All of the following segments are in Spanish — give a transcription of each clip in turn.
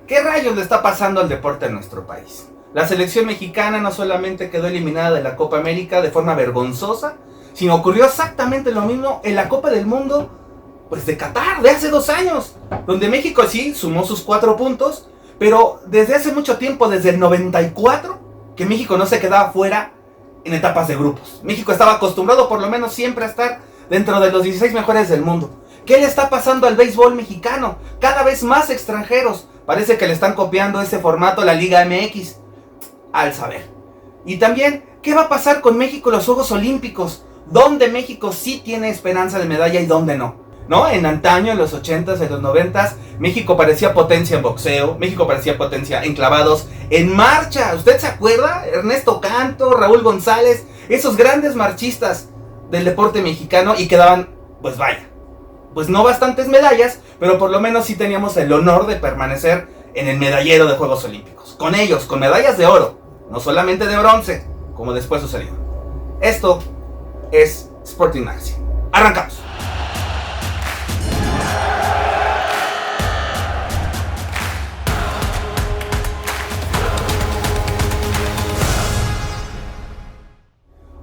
¿Qué rayos le está pasando al deporte en nuestro país? La selección mexicana no solamente quedó eliminada de la Copa América de forma vergonzosa, sino ocurrió exactamente lo mismo en la Copa del Mundo, pues de Qatar, de hace 2 años, donde México sí sumó sus 4 puntos, pero desde hace mucho tiempo, desde el 94, que México no se quedaba fuera en etapas de grupos. México estaba acostumbrado por lo menos siempre a estar dentro de los 16 mejores del mundo. ¿Qué le está pasando al béisbol mexicano? Cada vez más extranjeros. Parece que le están copiando ese formato a la Liga MX. Al saber. Y también, ¿qué va a pasar con México en los Juegos Olímpicos? ¿Dónde México sí tiene esperanza de medalla y dónde no? ¿No? En antaño, en los 80s, en los 90s, México parecía potencia en boxeo, México parecía potencia en clavados, en marcha. ¿Usted se acuerda? Ernesto Canto, Raúl González, esos grandes marchistas del deporte mexicano, y quedaban, pues vaya, pues no bastantes medallas, pero por lo menos sí teníamos el honor de permanecer en el medallero de Juegos Olímpicos. Con ellos, con medallas de oro, no solamente de bronce, como después sucedió. Esto es Sporting Magazine. Arrancamos.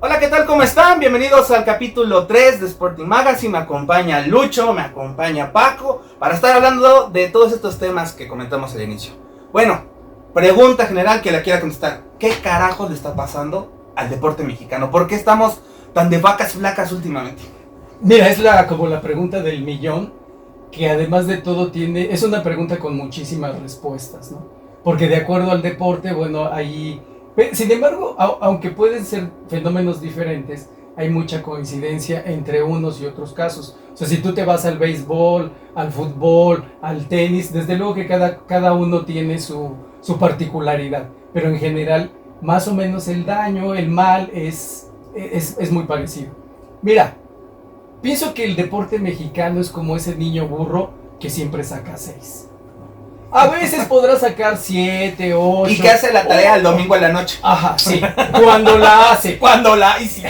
Hola, ¿qué tal? ¿Cómo están? Bienvenidos al capítulo 3 de Sporting Magazine. Me acompaña Lucho, me acompaña Paco, para estar hablando de todos estos temas que comentamos al inicio. Bueno, pregunta general que la quiera contestar. ¿Qué carajos le está pasando al deporte mexicano? ¿Por qué estamos tan de vacas flacas últimamente? Mira, es como la pregunta del millón, que además de todo es una pregunta con muchísimas respuestas, ¿no? Porque de acuerdo al deporte, bueno, ahí... Sin embargo, aunque pueden ser fenómenos diferentes, hay mucha coincidencia entre unos y otros casos. O sea, si tú te vas al béisbol, al fútbol, al tenis, desde luego que cada uno tiene su particularidad. Pero en general, más o menos el daño, el mal, es muy parecido. Mira, pienso que el deporte mexicano es como ese niño burro que siempre saca 6. A veces podrá sacar 7, 8. Y que hace la tarea el domingo en la noche. Ajá, sí. Cuando la hace.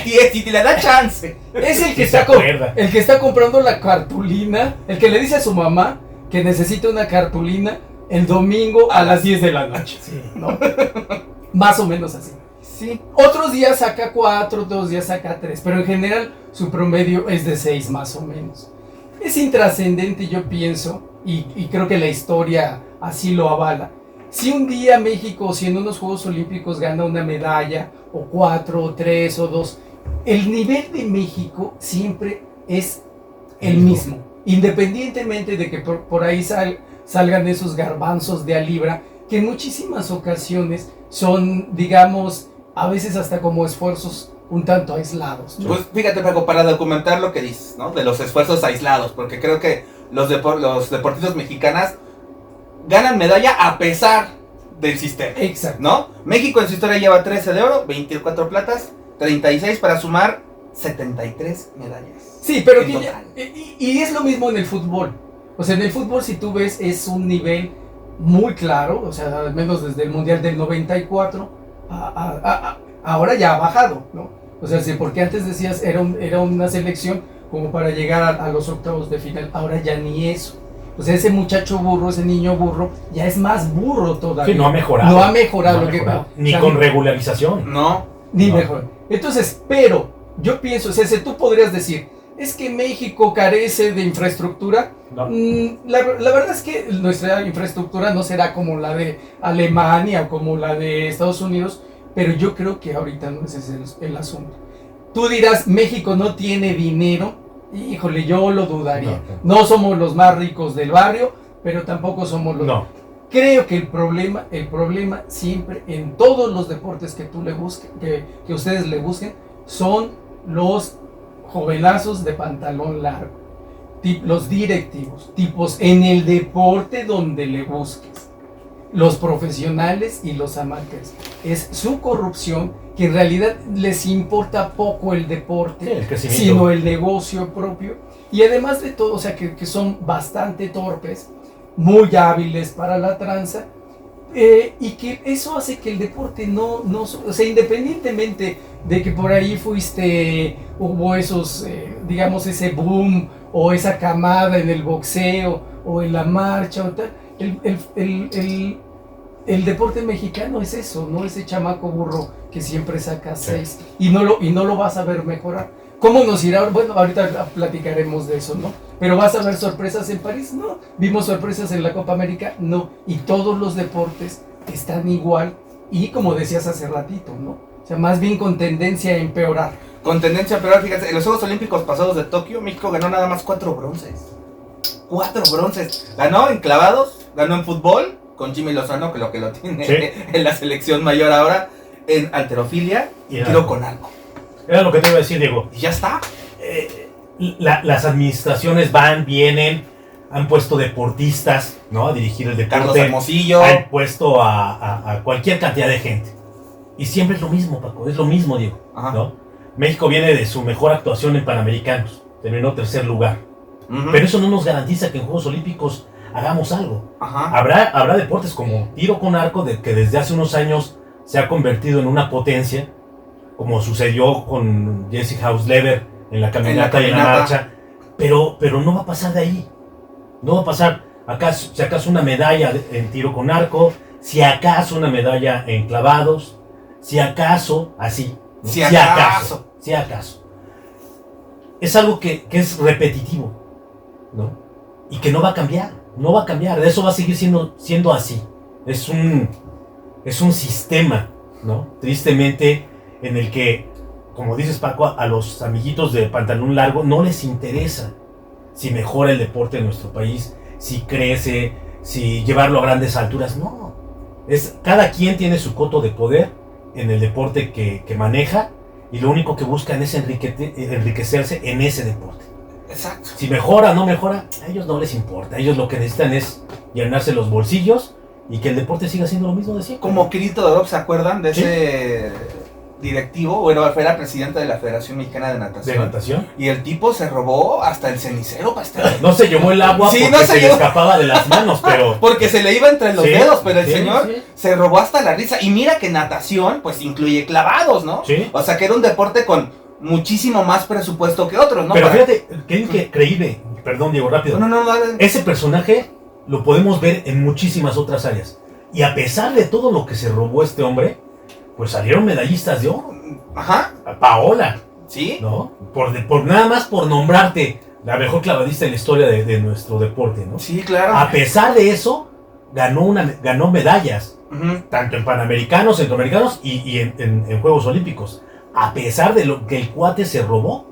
Y si le da chance. Es el que está comprando la cartulina. El que le dice a su mamá que necesita una cartulina el domingo a las 10 de la noche. Sí. ¿No? Más o menos así. Sí. Otros días saca 4, otros días saca 3. Pero en general su promedio es de 6 más o menos. Es intrascendente, yo pienso. Y creo que la historia así lo avala. Si un día México, si en unos Juegos Olímpicos gana una medalla, o 4, o 3, o 2, el nivel de México siempre es el mismo. Independientemente de que por ahí salgan esos garbanzos de a libra, que en muchísimas ocasiones son, digamos, a veces hasta como esfuerzos un tanto aislados, ¿no? Pues fíjate, Paco, para documentar lo que dices, ¿no? De los esfuerzos aislados, porque creo que los deportistas mexicanas ganan medalla a pesar del sistema. Exacto. ¿No? México en su historia lleva 13 de oro, 24 platas, 36 para sumar 73 medallas. Sí, pero y es lo mismo en el fútbol. O sea, en el fútbol, si tú ves, es un nivel muy claro, o sea, al menos desde el Mundial del 94, ahora ya ha bajado, ¿no? O sea, sí, porque antes decías, era una selección como para llegar a los octavos de final, ahora ya ni eso. O sea, ese muchacho burro, ese niño burro, ya es más burro todavía. Sí, no ha mejorado. No ha mejorado. Ni con regularización. No. Ni mejor. Entonces, pero yo pienso, o sea, si tú podrías decir, es que México carece de infraestructura. No. La verdad es que nuestra infraestructura no será como la de Alemania o como la de Estados Unidos, pero yo creo que ahorita no es ese el asunto. Tú dirás, México no tiene dinero. Híjole, yo lo dudaría. No somos los más ricos del barrio, pero tampoco somos los... No. Creo que el problema siempre en todos los deportes que tú le busques, que ustedes le busquen, son los jovenazos de pantalón largo, los directivos, tipos en el deporte donde le busques, los profesionales y los amateurs. Es su corrupción, que en realidad les importa poco el deporte, sí, sino el negocio propio. Y además de todo, o sea, que son bastante torpes, muy hábiles para la tranza, y que eso hace que el deporte no o sea, independientemente de que por ahí hubo esos, digamos, ese boom, o esa camada en el boxeo, o en la marcha, o tal, el deporte mexicano es eso, ¿no? Ese chamaco burro que siempre saca 6 y no lo vas a ver mejorar. ¿Cómo nos irá? Bueno, ahorita platicaremos de eso, ¿no? Pero ¿vas a ver sorpresas en París? No. ¿Vimos sorpresas en la Copa América? No. Y todos los deportes están igual y como decías hace ratito, ¿no? O sea, más bien con tendencia a empeorar. Con tendencia a empeorar, fíjate, en los Juegos Olímpicos pasados de Tokio, México ganó nada más 4 bronces. 4 bronces. Ganó en clavados, ganó en fútbol, con Jimmy Lozano, que lo tiene en la selección mayor ahora, en halterofilia y tiro con arco. Era lo que te iba a decir, Diego. Y ya está. Las administraciones van, vienen, han puesto deportistas, ¿no? A dirigir el deporte. Carlos Hermosillo. Han puesto a cualquier cantidad de gente. Y siempre es lo mismo, Paco, es lo mismo, Diego, ¿no? México viene de su mejor actuación en Panamericanos, terminó 3er lugar. Pero eso no nos garantiza que en Juegos Olímpicos hagamos algo. Habrá deportes como tiro con arco, que desde hace unos años se ha convertido en una potencia, como sucedió con Jesse Hausleber en la caminata y en la marcha, pero no va a pasar de ahí. No va a pasar, si acaso una medalla en tiro con arco, si acaso una medalla en clavados, si acaso, así. ¿no? Si acaso. Es algo que es repetitivo, ¿no? Y que no va a cambiar, de eso va a seguir siendo así. Es un sistema, ¿no? Tristemente, en el que, como dices, Paco, a los amiguitos de pantalón largo no les interesa si mejora el deporte en nuestro país, si crece, si llevarlo a grandes alturas. No, cada quien tiene su coto de poder en el deporte que maneja, y lo único que buscan es enriquecerse en ese deporte. Exacto. Si mejora o no mejora, a ellos no les importa. Ellos lo que necesitan es llenarse los bolsillos y que el deporte siga siendo lo mismo de siempre. Como Kirito Dorop, ¿se acuerdan de ese directivo? Bueno, era presidente de la Federación Mexicana de Natación. ¿De natación? Y el tipo se robó hasta el cenicero, pastel. No se llevó el agua porque se le escapaba de las manos, pero... Porque se le iba entre los dedos, pero el señor se robó hasta la risa. Y mira que natación, pues, incluye clavados, ¿no? Sí. O sea, que era un deporte con muchísimo más presupuesto que otros, ¿no? Pero fíjate, qué increíble. Perdón, Diego, rápido. No, dale. Ese personaje lo podemos ver en muchísimas otras áreas. Y a pesar de todo lo que se robó este hombre, pues salieron medallistas de oro. Paola. ¿Sí? ¿No? Por nada más por nombrarte la mejor clavadista en la historia de nuestro deporte, ¿no? Sí, claro. A pesar de eso, ganó medallas. Tanto en Panamericanos, Centroamericanos y en Juegos Olímpicos. A pesar de lo que el cuate se robó.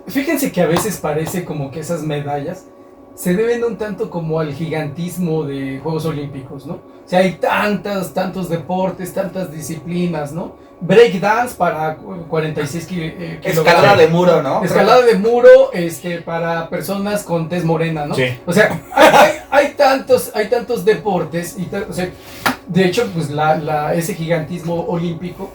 Fíjense que a veces parece como que esas medallas se deben un tanto como al gigantismo de Juegos Olímpicos, ¿no? O sea, hay tantos deportes, tantas disciplinas, ¿no? Breakdance para 46 kilómetros. Escalada de muro, ¿no? Escalada de muro para personas con tez morena, ¿no? Sí. O sea, hay tantos deportes, o sea, de hecho, pues ese gigantismo olímpico,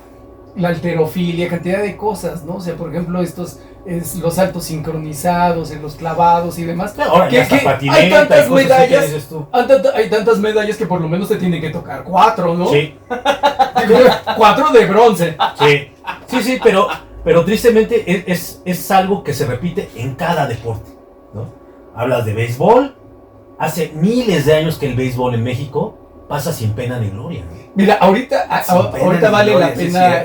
la halterofilia, cantidad de cosas, ¿no? O sea, por ejemplo, los saltos sincronizados, en los clavados y demás. Ahora ya está patineta, hay tantas medallas, dices tú. hay tantas medallas que por lo menos te tienen que tocar 4, ¿no? Sí. 4 de bronce. Sí, pero tristemente es algo que se repite en cada deporte, ¿no? Hablas de béisbol, hace miles de años que el béisbol en México pasa sin pena ni gloria, ¿no? Mira, ahorita vale gloria, la pena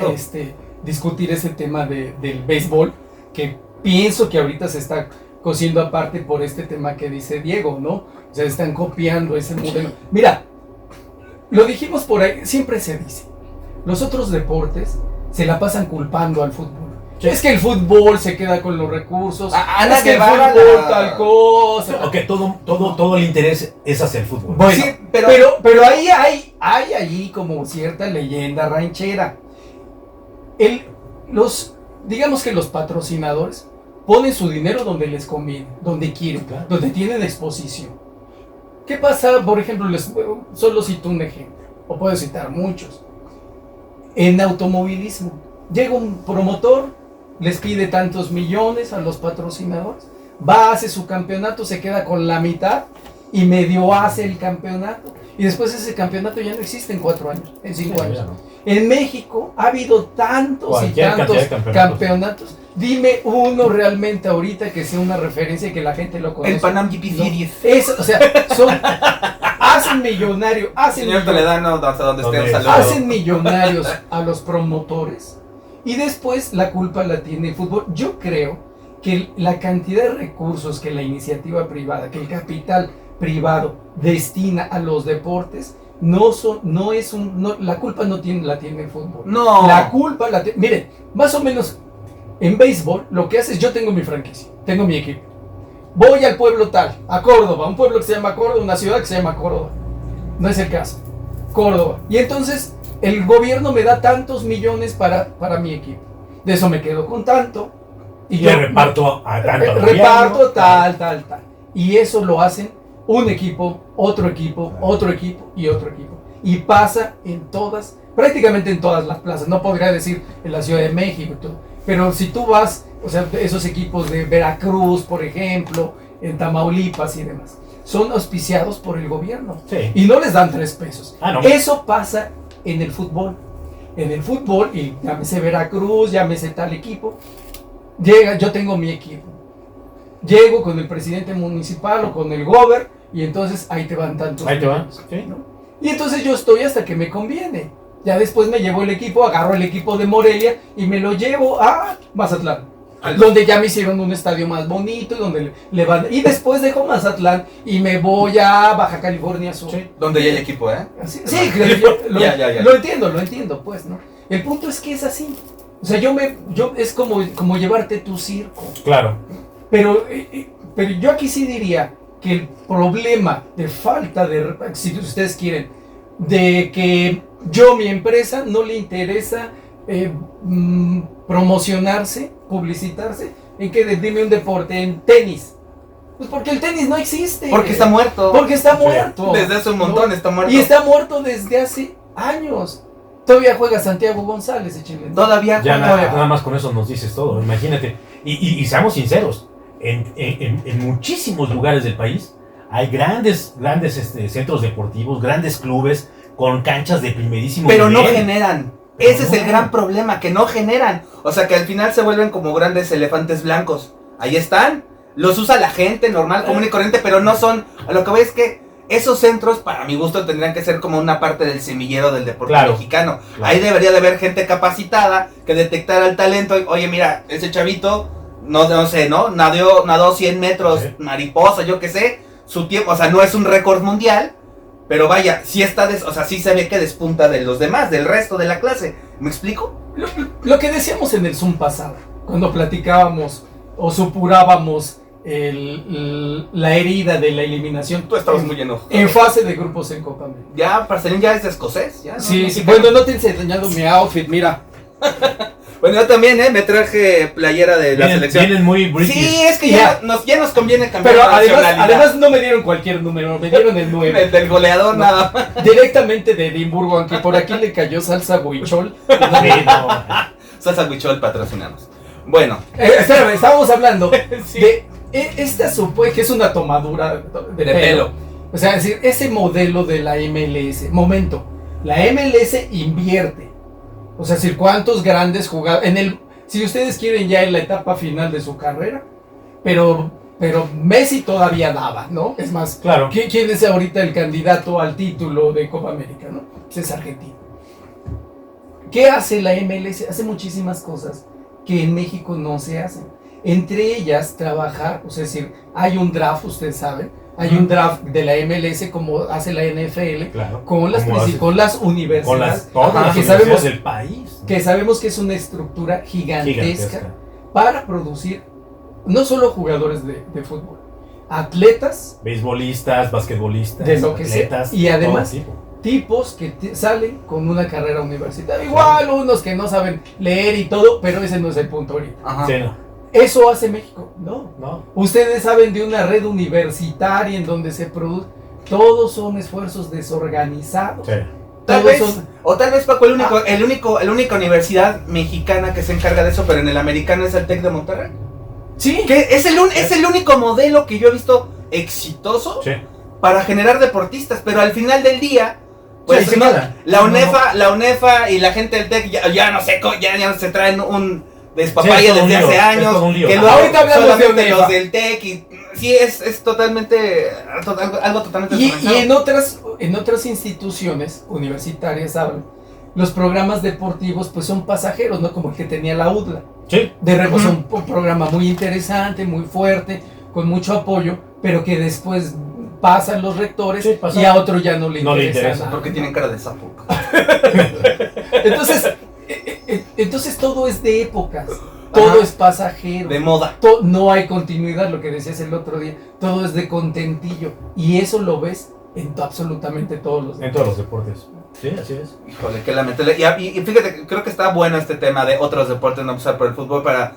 discutir ese tema del béisbol, que pienso que ahorita se está cosiendo aparte por este tema que dice Diego, ¿no? O sea, están copiando ese modelo. Mira, lo dijimos por ahí, siempre se dice, los otros deportes se la pasan culpando al fútbol. Sí. Es que el fútbol se queda con los recursos, es que el fútbol tal cosa. Ok, todo el interés es hacia el fútbol. Bueno, sí, pero ahí hay como cierta leyenda ranchera. Digamos que los patrocinadores ponen su dinero donde les conviene, donde quieren, claro, donde tienen exposición. ¿Qué pasa? Por ejemplo, solo cito un ejemplo, o puedo citar muchos. En automovilismo, llega un promotor, les pide tantos millones a los patrocinadores, va, hace su campeonato, se queda con la mitad y medio hace el campeonato. Y después ese campeonato ya no existe en 4 años, en 5 años. No. En México ha habido tantos y tantos campeonatos. Dime uno realmente ahorita que sea una referencia y que la gente lo conozca. El Pan Am GP Series. O sea, hacen millonarios. Señor Toledano, hasta donde esté, un saludo. Hacen millonarios a los promotores y después la culpa la tiene el fútbol. Yo creo que la cantidad de recursos que la iniciativa privada, que el capital privado destina a los deportes, la culpa la tiene el fútbol. No. La culpa miren, más o menos en béisbol lo que hace es, yo tengo mi franquicia, tengo mi equipo. Voy al pueblo tal, a Córdoba, un pueblo que se llama Córdoba, una ciudad que se llama Córdoba. No es el caso. Córdoba. Y entonces el gobierno me da tantos millones para mi equipo. De eso me quedo con tanto. Y yo reparto a tanto. Reparto tal. Y eso lo hacen un equipo, otro equipo, otro equipo y otro equipo. Y pasa prácticamente en todas las plazas. No podría decir en la Ciudad de México y todo. Pero si tú vas, o sea, esos equipos de Veracruz, por ejemplo, en Tamaulipas y demás, son auspiciados por el gobierno. Sí. Y no les dan 3 pesos. No. Eso pasa en el fútbol. En el fútbol, y llámese Veracruz, llámese tal equipo, yo tengo mi equipo. Llego con el presidente municipal o con el gober, y entonces ahí te van tantos. Ahí te van. Sí. ¿No? Y entonces yo estoy hasta que me conviene. Ya después me llevo el equipo, agarro el equipo de Morelia y me lo llevo a Mazatlán. Donde ya me hicieron un estadio más bonito y donde y después dejo Mazatlán y me voy a Baja California Sur. Sí, donde ya hay equipo, ¿eh? Sí, Ya. Lo entiendo, pues, ¿no? El punto es que es así. O sea, es como llevarte tu circo. Claro. Pero yo aquí sí diría que el problema de falta de, si ustedes quieren, de que mi empresa no le interesa promocionarse, publicitarse, en que dime un deporte, en tenis. Pues porque el tenis no existe. Porque está muerto. Desde hace un montón está muerto. Y está muerto desde hace años. Todavía juega Santiago González, échenle. Todavía ya juega. nada más con eso nos dices todo, imagínate. Y seamos sinceros, en muchísimos lugares del país hay grandes centros deportivos, grandes clubes con canchas de primerísimo nivel. Pero no generan. Ese es el gran problema, que no generan. O sea, que al final se vuelven como grandes elefantes blancos. Ahí están. Los usa la gente normal, común y corriente, pero no son. A lo que voy es que esos centros, para mi gusto, tendrían que ser como una parte del semillero del deporte mexicano. Claro. Ahí debería de haber gente capacitada que detectara el talento. Oye, mira, ese chavito, no sé, ¿no? Nadó 100 metros, sí. Mariposa, yo qué sé. Su tiempo, o sea, no es un récord mundial. Pero vaya, sí sí se ve que despunta de los demás, del resto de la clase. ¿Me explico? Lo que decíamos en el Zoom pasado, cuando platicábamos o supurábamos la herida de la eliminación. Tú estabas muy enojado. En fase de grupos en Copa América. Ya, Parcelín ya es escocés. Ya, sí. Bueno, no te he enseñado mi outfit, mira. Bueno, yo también, me traje playera de la selección. Vienen muy british. Sí, es que ya nos conviene cambiar. Pero además no me dieron cualquier número, me dieron el 9. Del goleador, nada más. Directamente de Edimburgo, aunque por aquí le cayó salsa huichol. Salsa huichol, patrocinamos. Bueno. Espérame, estábamos hablando sí. De esta que es una tomadura de pelo. O sea, es decir, ese modelo de la MLS. La MLS invierte. O sea, ¿cuántos grandes jugadores? Si ustedes quieren ya en la etapa final de su carrera, pero Messi todavía daba, ¿no? Es más, claro. ¿Quién es ahorita el candidato al título de Copa América, no? Pues es Argentina. ¿Qué hace la MLS? Hace muchísimas cosas que en México no se hacen. Entre ellas, trabajar, o sea, es decir, hay un draft, ustedes saben, hay un draft de la MLS como hace la NFL, claro, con las universidades, todas las universidades del país. Que sabemos que es una estructura gigantesca. Para producir no solo jugadores de fútbol, atletas, beisbolistas, basquetbolistas, de lo que atletas, sea, y además tipos que salen con una carrera universitaria. Igual unos que no saben leer y todo, pero ese no es el punto ahorita. Sí, no. ¿Eso hace México? No. Ustedes saben de una red universitaria en donde se produce. Todos son esfuerzos desorganizados. Sí. Tal vez, Paco, la única universidad mexicana que se encarga de eso, pero en el americano es el TEC de Monterrey. Sí. Que es el único modelo que yo he visto exitoso para generar deportistas, pero al final del día, pues la UNEFA y la gente del TEC ya no sé, ya se traen despapaya desde hace años, que luego ahorita hablamos solamente de los del TEC y sí es totalmente algo totalmente y en otras instituciones universitarias hablan, los programas deportivos pues son pasajeros, no como el que tenía la UDLA. Sí. De repente un programa muy interesante, muy fuerte, con mucho apoyo, pero que después pasan los rectores y a otro ya no le interesa nada. Porque tienen cara de sapo. Entonces todo es de épocas, todo es pasajero, de moda. No hay continuidad, lo que decías el otro día, todo es de contentillo y eso lo ves en absolutamente todos los deportes. En todos los deportes. Sí, así es. Híjole, qué lamentable. Y fíjate, creo que está bueno este tema de otros deportes, no empezar por el fútbol, para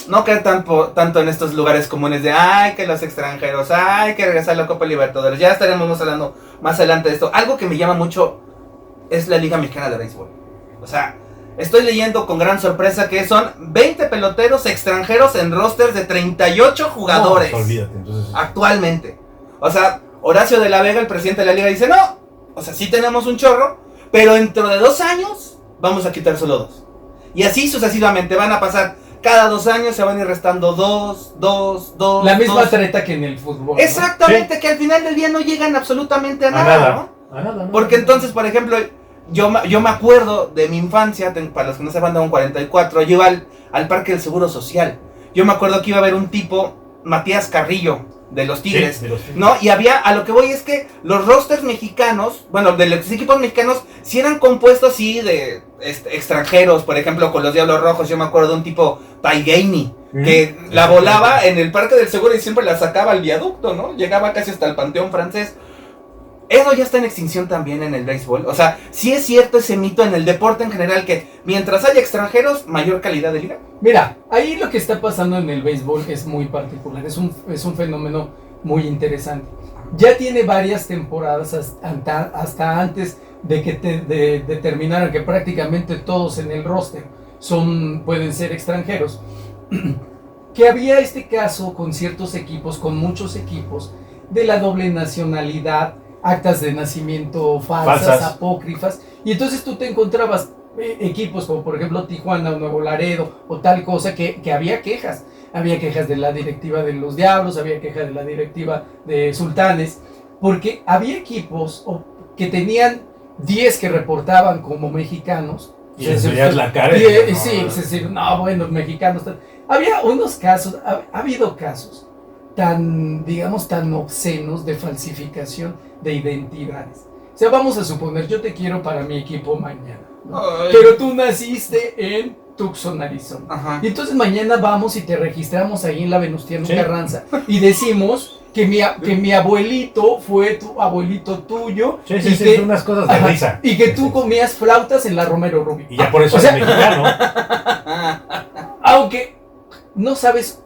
no caer tanto en estos lugares comunes de ay, que los extranjeros, ay, que regresar a la Copa Libertadores. Ya estaremos hablando más adelante de esto. Algo que me llama mucho es la Liga Mexicana de Béisbol. O sea, estoy leyendo con gran sorpresa que son 20 peloteros extranjeros en rosters de 38 jugadores. No, olvídate, entonces. Actualmente. O sea, Horacio de la Vega, el presidente de la liga, dice, no, o sea, sí tenemos un chorro, pero dentro de 2 años vamos a quitar solo 2. Y así sucesivamente van a pasar, cada 2 años se van a ir restando 2. La misma treta que en el fútbol. Exactamente, ¿no? Que al final del día no llegan absolutamente a nada, ¿no? A nada. Porque entonces, por ejemplo, yo me acuerdo de mi infancia, para los que no sepan, de un 44, yo iba al Parque del Seguro Social. Yo me acuerdo que iba a haber un tipo, Matías Carrillo, de los Tigres, sí, de los Tigres. ¿no? Y a lo que voy es que los rosters mexicanos, bueno, de los equipos mexicanos, sí eran compuestos, sí, de extranjeros, por ejemplo, con los Diablos Rojos. Yo me acuerdo de un tipo, Taigeini, que la volaba en el Parque del Seguro y siempre la sacaba al viaducto, ¿no? Llegaba casi hasta el Panteón Francés. Eso ya está en extinción también en el béisbol. O sea, sí es cierto ese mito en el deporte en general que mientras haya extranjeros, mayor calidad de liga. Mira, ahí lo que está pasando en el béisbol es muy particular, es un fenómeno muy interesante. Ya tiene varias temporadas hasta antes de que determinaran que prácticamente todos en el roster pueden ser extranjeros. Que había este caso con ciertos equipos, con muchos equipos, de la doble nacionalidad, actas de nacimiento falsas, apócrifas, y entonces tú te encontrabas equipos como por ejemplo Tijuana o Nuevo Laredo o tal cosa que había quejas de la directiva de los Diablos, había quejas de la directiva de Sultanes, porque había equipos que tenían 10 que reportaban como mexicanos, y enseñas la cara. No, bueno, mexicanos. Había unos casos, ha habido casos tan obscenos de falsificación de identidades. O sea, vamos a suponer, yo te quiero para mi equipo mañana, ¿no? Pero tú naciste en Tucson, Arizona. Ajá. Y entonces mañana vamos y te registramos ahí en la Venustiano Carranza y decimos que mi abuelito fue tu abuelito tuyo. Sí, unas cosas de risa. Y que tú comías flautas en la Romero Rubio. Y ya por eso eres mexicano. Aunque no sabes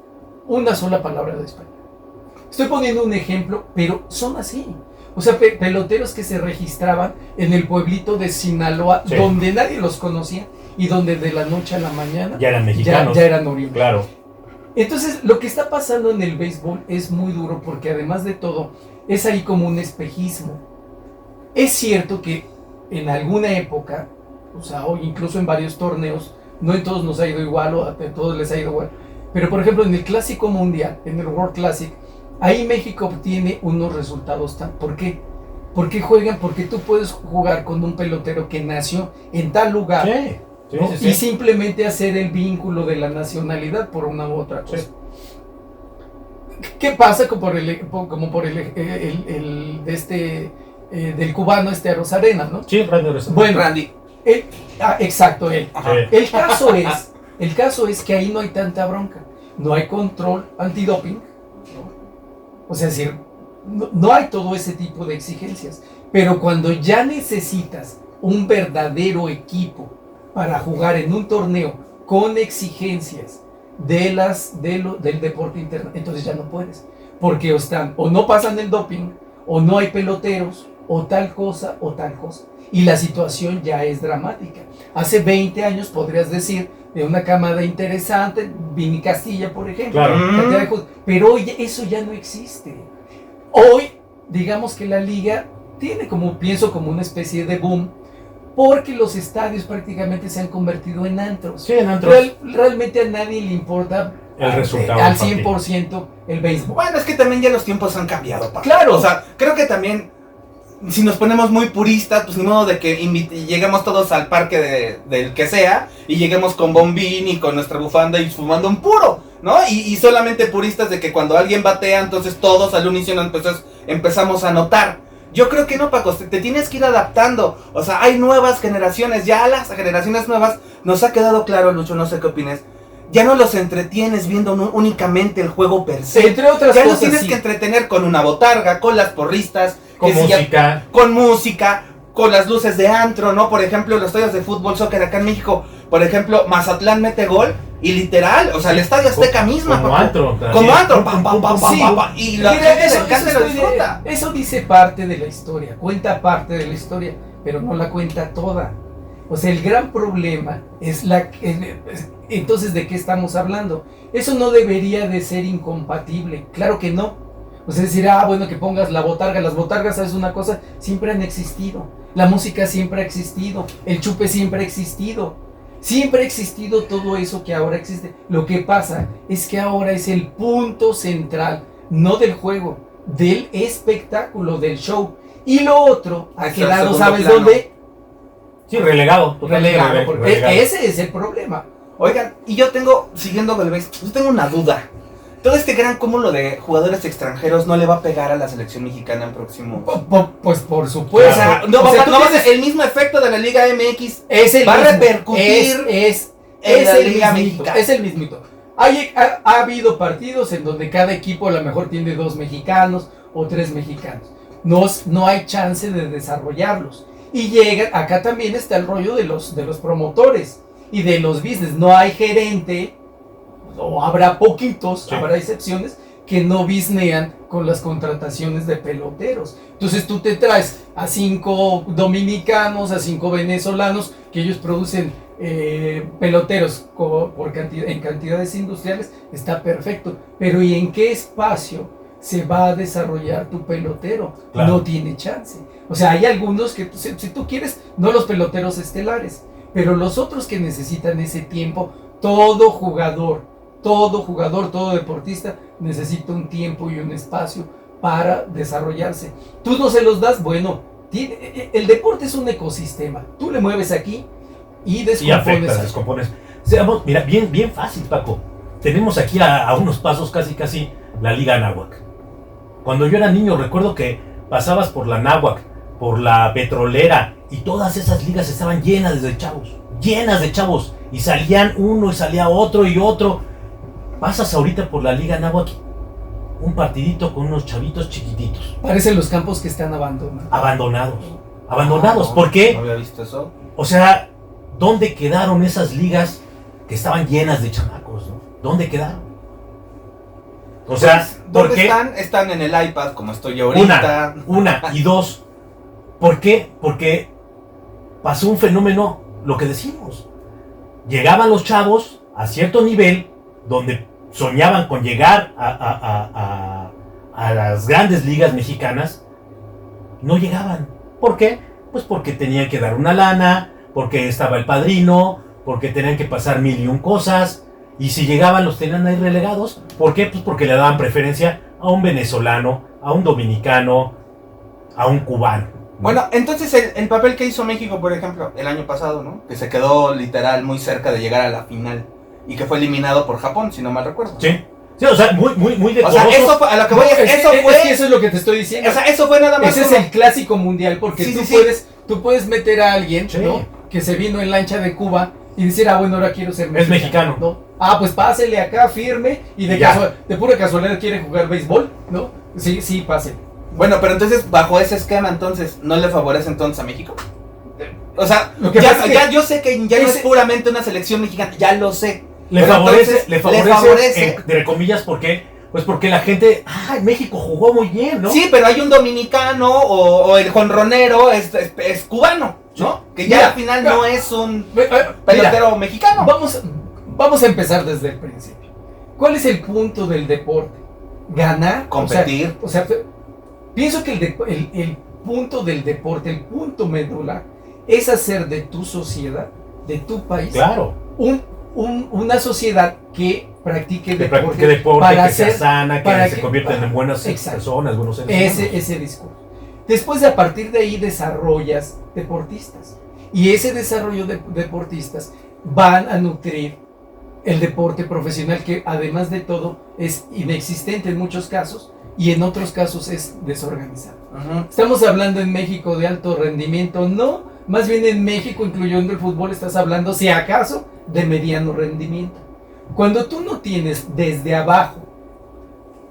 una sola palabra de español. Estoy poniendo un ejemplo, pero son así. O sea, peloteros que se registraban en el pueblito de Sinaloa, donde nadie los conocía y donde de la noche a la mañana ya eran mexicanos. Ya eran oriundos. Claro. Entonces, lo que está pasando en el béisbol es muy duro porque además de todo, es ahí como un espejismo. Es cierto que en alguna época, o sea, hoy incluso en varios torneos, no en todos nos ha ido igual o a todos les ha ido igual, pero por ejemplo en el Clásico Mundial, en el World Classic, ahí México obtiene unos resultados ¿por qué? Porque juegan, porque tú puedes jugar con un pelotero que nació en tal lugar, ¿no? Y simplemente hacer el vínculo de la nacionalidad por una u otra cosa. ¿Qué pasa como por el del cubano Arozarena, ¿no? Sí, Randy Arozarena. Bueno, Randy. Exacto, él. El caso es que ahí no hay tanta bronca, no hay control antidoping, ¿no? O sea, es decir, no hay todo ese tipo de exigencias, pero cuando ya necesitas un verdadero equipo para jugar en un torneo con exigencias del deporte interno, entonces ya no puedes, porque o no pasan el doping, o no hay peloteros, o tal cosa, y la situación ya es dramática. Hace 20 años podrías decir de una camada interesante, Vini Castilla, por ejemplo, claro. Pero hoy eso ya no existe. Hoy, digamos que la liga tiene como una especie de boom, porque los estadios prácticamente se han convertido en antros. Sí, en antros. Realmente a nadie le importa el resultado al 100% el béisbol. Bueno, es que también ya los tiempos han cambiado, Paco. Claro. O sea, creo que también, si nos ponemos muy puristas, pues ni modo de que lleguemos todos al parque del que sea y lleguemos con bombín y con nuestra bufanda y fumando un puro, ¿no? Y solamente puristas de que cuando alguien batea, entonces todos al unísono empezamos a notar. Yo creo que no, Paco, te tienes que ir adaptando. O sea, hay nuevas generaciones, ya a las generaciones nuevas nos ha quedado claro, Lucho, no sé qué opines. Ya no los entretienes viendo únicamente el juego per se. Entre otras ya cosas, los tienes que entretener con una botarga, con las porristas, con música. Con música, con las luces de antro, ¿no? Por ejemplo, los estadios de fútbol, soccer acá en México. Por ejemplo, Mazatlán mete gol y literal, o sea, el Estadio Azteca misma. Como antro. Como antro. Sí. Y la gente le encanta y lo disfruta. Eso dice parte de la historia, cuenta parte de la historia, pero no la cuenta toda. O sea, el gran problema es entonces, ¿de qué estamos hablando? Eso no debería de ser incompatible, claro que no. O sea, decir, bueno, que pongas la botarga. Las botargas, ¿sabes una cosa? Siempre han existido. La música siempre ha existido. El chupe siempre ha existido. Siempre ha existido todo eso que ahora existe. Lo que pasa es que ahora es el punto central, no del juego, del espectáculo, del show. Y lo otro ha quedado, ¿sabes plano. ¿Dónde? Sí, relegado. Relegado, porque ese es el problema. Oigan, y yo siguiendo con el béisbol, yo tengo una duda. Todo este gran cúmulo de jugadores extranjeros no le va a pegar a la selección mexicana en próximo. Pues por supuesto. Claro. O sea, no va a ser el mismo efecto de la Liga MX. Va a repercutir en la Liga Mexicana. Es el mismito. Ha habido partidos en donde cada equipo a lo mejor tiene 2 mexicanos o 3 mexicanos. No hay chance de desarrollarlos. Y acá también está el rollo de los promotores y de los business. No hay gerente, o habrá poquitos, sí. Habrá excepciones, que no bisnean con las contrataciones de peloteros. Entonces tú te traes a 5 dominicanos, a 5 venezolanos, que ellos producen peloteros en cantidades industriales, está perfecto. Pero ¿y en qué espacio se va a desarrollar tu pelotero? Claro. No tiene chance. O sea, hay algunos que, si tú quieres, no los peloteros estelares, pero los otros que necesitan ese tiempo. Todo jugador, todo deportista necesita un tiempo y un espacio para desarrollarse. Tú no se los das, bueno, el deporte es un ecosistema. Tú le mueves aquí y descompones. Mira, bien fácil, Paco. Tenemos aquí a unos pasos casi la Liga Anáhuac. Cuando yo era niño recuerdo que pasabas por la Anáhuac, por la Petrolera, y todas esas ligas estaban llenas de chavos, y salían uno y salía otro y otro. Pasas ahorita por la Liga Anáhuac, un partidito con unos chavitos chiquititos. Parecen los campos que están abandonados. ¿Por qué? No había visto eso. O sea, ¿dónde quedaron esas ligas que estaban llenas de chamacos, ¿no? ¿Dónde quedaron? O sea, ¿dónde están? Están en el iPad, como estoy yo ahorita. Una y dos. ¿Por qué? Porque pasó un fenómeno, lo que decimos. Llegaban los chavos a cierto nivel donde soñaban con llegar a las grandes ligas mexicanas, no llegaban. ¿Por qué? Pues porque tenían que dar una lana, porque estaba el padrino, porque tenían que pasar 1001 cosas, y si llegaban los tenían ahí relegados. ¿Por qué? Pues porque le daban preferencia a un venezolano, a un dominicano, a un cubano. Bueno, entonces el papel que hizo México, por ejemplo, el año pasado, ¿no? Que se quedó literal muy cerca de llegar a la final y que fue eliminado por Japón, si no mal recuerdo. Sí, o sea, muy decoroso. O sea, eso fue, a lo que voy eso es lo que te estoy diciendo. O sea, eso fue nada más. Ese es el clásico mundial, porque tú puedes meter a alguien, ¿no? Que se vino en lancha de Cuba y decir, bueno, ahora quiero ser mexicano. Es mexicano. ¿No? Pues pásele acá, firme, y de pura casualidad quiere jugar béisbol, ¿no? Sí, pásele. Bueno, pero entonces, bajo ese esquema, entonces, ¿no le favorece entonces a México? O sea, yo sé que ya no es puramente una selección mexicana, ya lo sé. Le favorece, entre comillas, ¿por qué? Pues porque la gente, México jugó muy bien, ¿no? Sí, pero hay un dominicano o el jonronero es cubano, ¿no? Que ya al final no es un pelotero mexicano. Vamos a empezar desde el principio. ¿Cuál es el punto del deporte? Ganar, competir. Pienso que el punto del deporte, el punto medular, es hacer de tu sociedad, de tu país, Claro. una sociedad que practique Que deporte, practique deporte, para que sea hacer- sana, para que se que- conviertan en buenas Exacto. personas, buenos seres humanos. ese discurso. Después, a partir de ahí, desarrollas deportistas. Y ese desarrollo de deportistas van a nutrir el deporte profesional, que además de todo es inexistente en muchos casos y en otros casos es desorganizado. Estamos hablando en México de alto rendimiento, no, más bien en México, incluyendo el fútbol, estás hablando, si acaso, de mediano rendimiento. Cuando tú no tienes desde abajo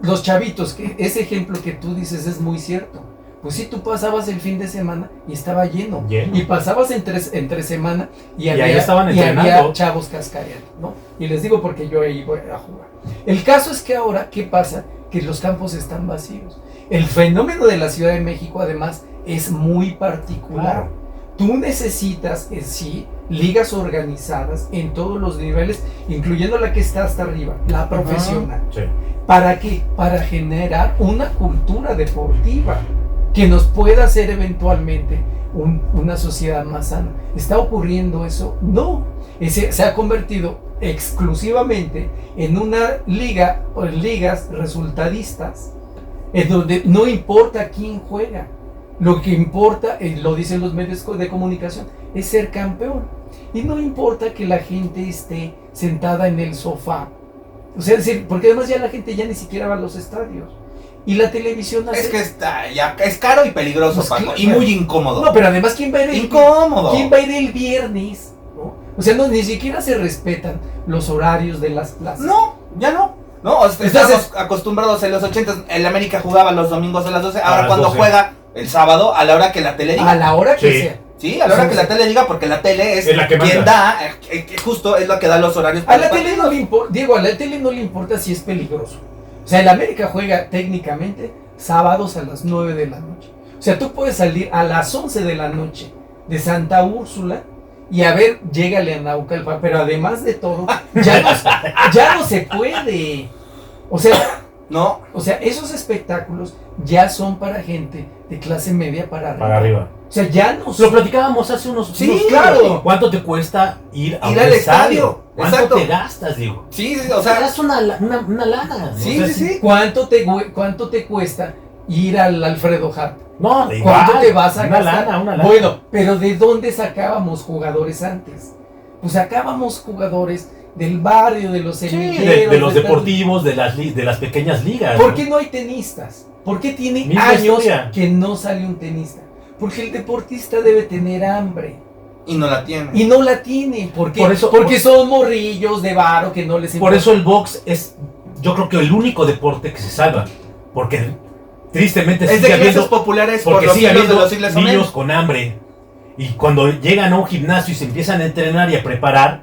los chavitos, que ese ejemplo que tú dices es muy cierto. Pues si tú pasabas el fin de semana y estaba lleno. Y pasabas entre semana y ahí había, estaban y había entrenando. chavos cascareando, ¿no? Y les digo porque yo ahí voy a jugar. El caso es que ahora, ¿qué pasa? Que los campos están vacíos. El fenómeno de la Ciudad de México, además, es muy particular. Claro. Tú necesitas, sí, ligas organizadas en todos los niveles, incluyendo la que está hasta arriba, la profesional. Sí. ¿Para qué? Para generar una cultura deportiva que nos pueda hacer eventualmente una sociedad más sana. ¿Está ocurriendo eso? No. Se ha convertido exclusivamente en una liga o en ligas resultadistas, en donde no importa quién juega. Lo que importa, lo dicen los medios de comunicación, es ser campeón. Y no importa que la gente esté sentada en el sofá. O sea, es decir, porque además ya la gente ya ni siquiera va a los estadios. Y la televisión hace... Es que ya es caro y peligroso, Pues Paco, claro. y muy incómodo. No, pero además, ¿quién va a ir Incómodo. ¿Quién va a ir el viernes? ¿No? O sea, no, ni siquiera se respetan los horarios de las plazas. No, ya no. No, Entonces- estamos acostumbrados en los 80s. El América jugaba los domingos a las 12. Ahora las cuando 12. juega el sábado, a la hora que la tele diga. A la hora que Sí. sea. Sí, a la hora Sí, que sí. la tele diga, porque la tele es Es la que quien manda. da, justo es la que da los horarios. A para la los tele no le importa, Diego, a la tele no le importa si es peligroso. O sea, el América juega técnicamente sábados a las 9 de la noche. O sea, tú puedes salir a las 11 de la noche de Santa Úrsula y a ver, llégale a Naucalpan, pero además de todo, ya no se puede. O sea, esos espectáculos ya son para gente de clase media para arriba. Para arriba. O sea, ya no Lo son... platicábamos hace unos... Sí, unos- claro. ¿Cuánto te cuesta ir a Ir un al estadio? estadio? ¿Cuánto Exacto. te gastas, digo? Sí, O o sea, das una lana. ¿no? sí, O sea, sí, sí. ¿Cuánto te cuesta ir al Alfredo Harp? No, de ¿Cuánto igual, te vas a una gastar? lana, una lana. Bueno, pero ¿de dónde sacábamos jugadores antes? Pues sacábamos jugadores del barrio, de los Sí, semilleros, de los deportivos, de las pequeñas ligas. ¿Por ¿no? qué no hay tenistas? ¿Por qué tiene Misma años historia. que no sale un tenista? Porque el deportista debe tener hambre. Y no la tiene. Y no la tiene. ¿Por qué? Por eso- Porque son morrillos de varo que no les Por importa. eso el box es, yo creo que el único deporte que se salva. Porque tristemente Es sigue de habiendo, clases populares por porque los sigue siglos de habiendo los siglos. Amén. niños con hambre. Y cuando llegan a un gimnasio y se empiezan a entrenar y a preparar,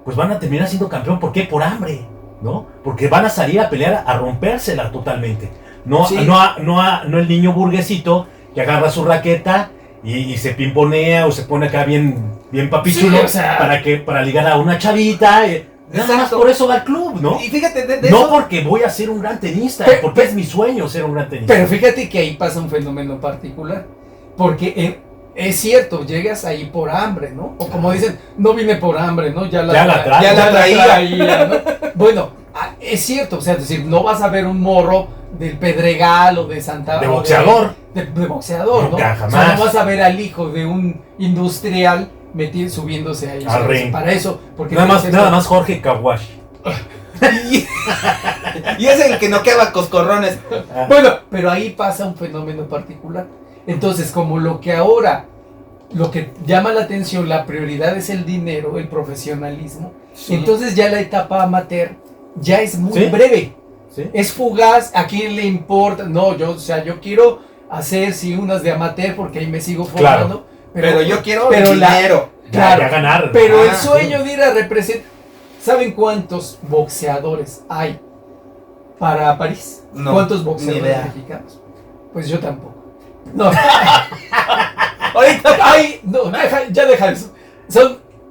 pues van a terminar siendo campeón. ¿Por qué? Por hambre, ¿no? Porque van a salir a pelear, a rompérsela totalmente. No, Sí. no el niño burguesito que agarra su raqueta y se pimponea o se pone acá bien papichulo Sí, o sea. para ligar a una chavita. Nada más Exacto. por eso va al club, ¿no? Y fíjate, de No eso, porque voy a ser un gran tenista, porque es mi sueño ser un gran tenista. Pero fíjate que ahí pasa un fenómeno particular. Porque es cierto, llegas ahí por hambre, ¿no? O como dicen, no vine por hambre, ¿no? Ya la traía. Ya la traía. ¿no? Bueno, es cierto, o sea, es decir, no vas a ver un morro del Pedregal o de Santa... De o boxeador. De boxeador, ¿no? Nunca, O sea, jamás. no vas a ver al hijo de un industrial subiéndose ahí. Al ring. Para eso, porque... Nada más Jorge Kawashi. y es el que noqueaba coscorrones. Bueno, pero ahí pasa un fenómeno particular. Entonces, como lo que llama la atención, la prioridad es el dinero, el profesionalismo, Sí. entonces ya la etapa amateur ya es muy ¿Sí? breve, ¿Sí? es fugaz, ¿a quién le importa? No, yo quiero hacer unas de amateur porque ahí me sigo formando, Pero yo quiero pero dinero. claro, Ya ganar. pero el Ah, sueño de ir a representar, ¿saben cuántos boxeadores hay para París? No, ¿Cuántos ni boxeadores idea. mexicanos? Pues yo tampoco. No, Ahorita. ay, no, deja eso.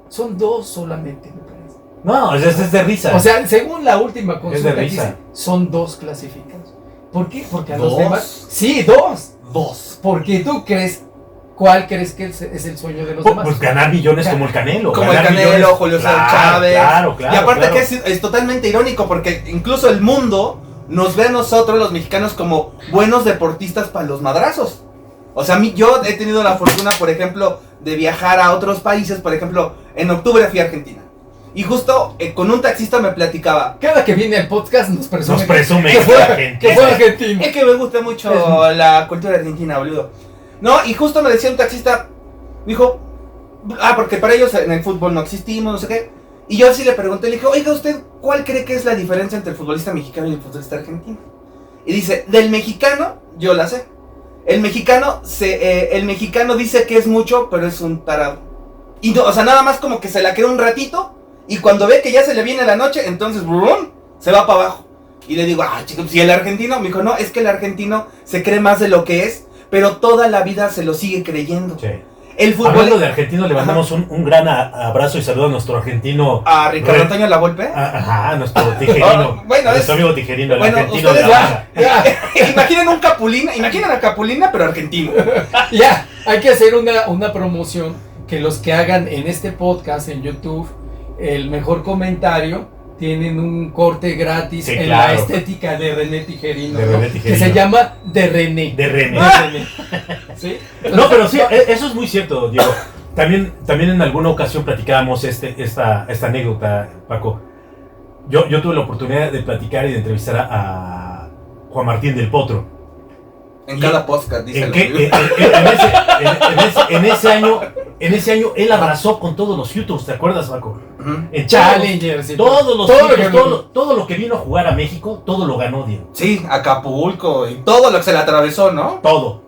Son dos solamente, me parece. No, es de risa. O sea, según la última consulta que risa. hice, son dos clasificados. ¿Por qué? Porque a los ¿Dos? demás... Sí, dos. Dos. Porque tú crees ¿cuál crees que es el sueño de los demás? Pues ganar millones como el Canelo. Como el Canelo, Julio César Chávez. Claro. Y aparte que es totalmente irónico porque incluso el mundo nos ve a nosotros, los mexicanos, como buenos deportistas para los madrazos. O sea, yo he tenido la fortuna, por ejemplo, de viajar a otros países. Por ejemplo, en octubre fui a Argentina. Y justo con un taxista me platicaba. Cada que viene al podcast nos presume que fue argentino. Es que me gusta mucho la cultura argentina, boludo. No, y justo me decía un taxista, dijo, porque para ellos en el fútbol no existimos, no sé qué. Y yo así le pregunté, le dije, oiga, ¿usted cuál cree que es la diferencia entre el futbolista mexicano y el futbolista argentino? Y dice, del mexicano, yo la sé. El mexicano dice que es mucho, pero es un tarado. Y no, o sea, nada más como que se la queda un ratito, y cuando ve que ya se le viene la noche, entonces ¡brum!, se va para abajo. Y le digo, chicos, ¿y el argentino? Me dijo, no, es que el argentino se cree más de lo que es, pero toda la vida se lo sigue creyendo. Sí. El fútbol... Hablando de argentino, le mandamos un gran abrazo y saludo a nuestro argentino. ¿A Ricardo Antonio Lavolpe? Ajá, nuestro tijerino. Nuestro amigo tijerino, el argentino de la Imaginen un Capulina, imaginen a Capulina, pero argentino. Ya, hay que hacer una promoción, que los que hagan en este podcast, en YouTube, el mejor comentario, tienen un corte gratis la estética de René Tijerino, que se llama De René. ¿Sí? No, pero sí, eso es muy cierto, Diego. También en alguna ocasión platicábamos esta anécdota, Paco. Yo tuve la oportunidad de platicar y de entrevistar a Juan Martín del Potro. En cada podcast, dice. En ese año él abrazó con todos los YouTubers, ¿te acuerdas, Paco? En Challengers, todo lo que vino a jugar a México, todo lo ganó, Diego. Sí, Acapulco y todo lo que se le atravesó, ¿no? Todo.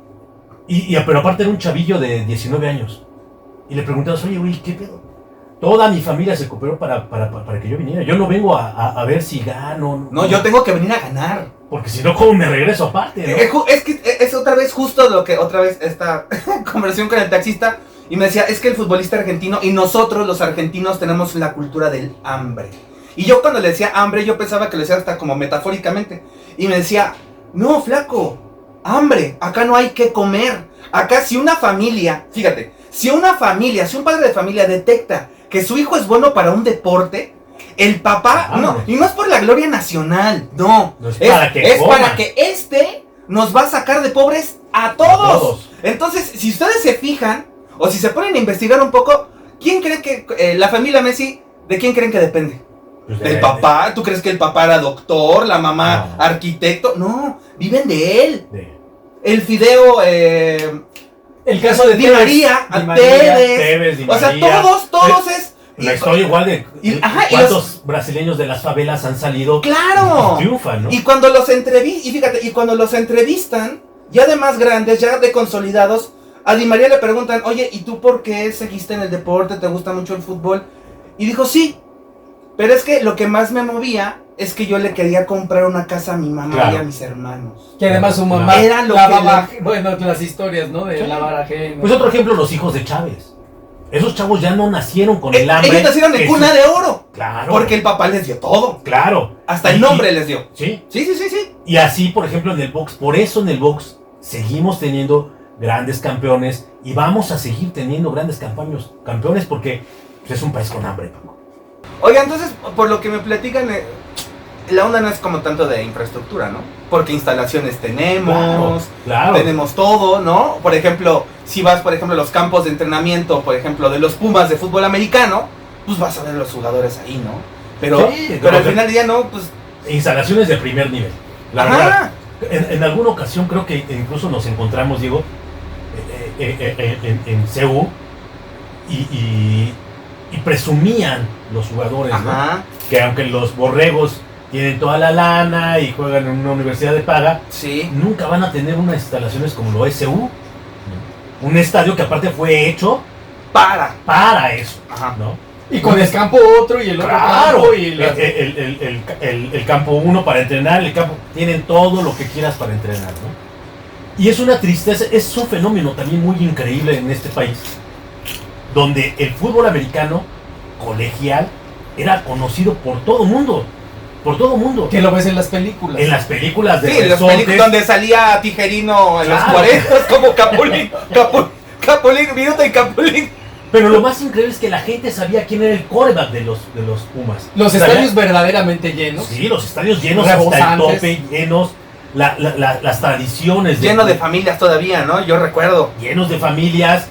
Pero aparte era un chavillo de 19 años. Y le preguntamos, oye, güey, ¿qué pedo? Toda mi familia se cooperó para que yo viniera. Yo no vengo a ver si gano. No, yo tengo que venir a ganar. Porque si no, ¿cómo me regreso aparte, no? Es que es otra vez justo lo que esta conversación con el taxista. Y me decía, es que el futbolista argentino y nosotros los argentinos tenemos la cultura del hambre. Y yo cuando le decía hambre, yo pensaba que lo decía hasta como metafóricamente. Y me decía, no, flaco, hambre, acá no hay que comer. Acá si una familia, fíjate, si un padre de familia detecta que su hijo es bueno para un deporte, el papá, y no es por la gloria nacional, no es para que nos va a sacar de pobres a todos. Entonces, si ustedes se fijan, o si se ponen a investigar un poco, ¿quién cree que la familia Messi, de quién creen que depende? Pues ¿del papá? ¿Tú crees que el papá era doctor, la mamá arquitecto? No, viven de él. El Fideo, el caso de Di María, Tevez, o sea, todos es... La historia igual de cuántos brasileños de las favelas han salido. ¡Claro! Y triunfan, ¿no? Y cuando los entrevistan, ya de más grandes, ya de consolidados, a Di María le preguntan, oye, ¿y tú por qué seguiste en el deporte? ¿Te gusta mucho el fútbol? Y dijo, sí, pero es que lo que más me movía es que yo le quería comprar una casa a mi mamá y a mis hermanos. Que además su mamá era lo bueno, las historias, ¿no? De lavar ajeno. Pues otro ejemplo, los hijos de Chávez. Esos chavos ya no nacieron con el hambre. Ellos nacieron en cuna de oro. Claro. Porque el papá les dio todo. Claro. Hasta el nombre les dio. Sí. Sí. Y así, por ejemplo, en el box. Por eso en el box seguimos teniendo grandes campeones. Y vamos a seguir teniendo grandes campeones porque pues, es un país con hambre, Paco. Oiga, entonces, por lo que me platican, la onda no es como tanto de infraestructura, ¿no? Porque instalaciones tenemos, tenemos todo, ¿no? Por ejemplo, si vas, por ejemplo, a los campos de entrenamiento, por ejemplo, de los Pumas de fútbol americano, pues vas a ver los jugadores ahí, ¿no? Pero al final del día no, pues... Instalaciones de primer nivel, la verdad. En alguna ocasión creo que incluso nos encontramos, Diego, en CU y presumían los jugadores, ¿no? Que aunque los borregos tienen toda la lana y juegan en una universidad de paga, nunca van a tener unas instalaciones como lo es CU. Un estadio que aparte fue hecho para eso, ¿no? Y con el campo otro y el otro campo y el campo uno para entrenar, el campo, tienen todo lo que quieras para entrenar, ¿no? Y es una tristeza, es un fenómeno también muy increíble en este país, donde el fútbol americano colegial era conocido por todo mundo. Que lo ves en las películas. En las películas de las películas donde salía Tijerino en los 40 como Capulín, Viruta y Capulín. Pero lo más increíble es que la gente sabía quién era el quarterback de los Pumas. Los estadios verdaderamente llenos. Sí, los estadios llenos hasta el tope, llenos. Las tradiciones. Lleno de familias todavía, ¿no? Yo recuerdo. Llenos de familias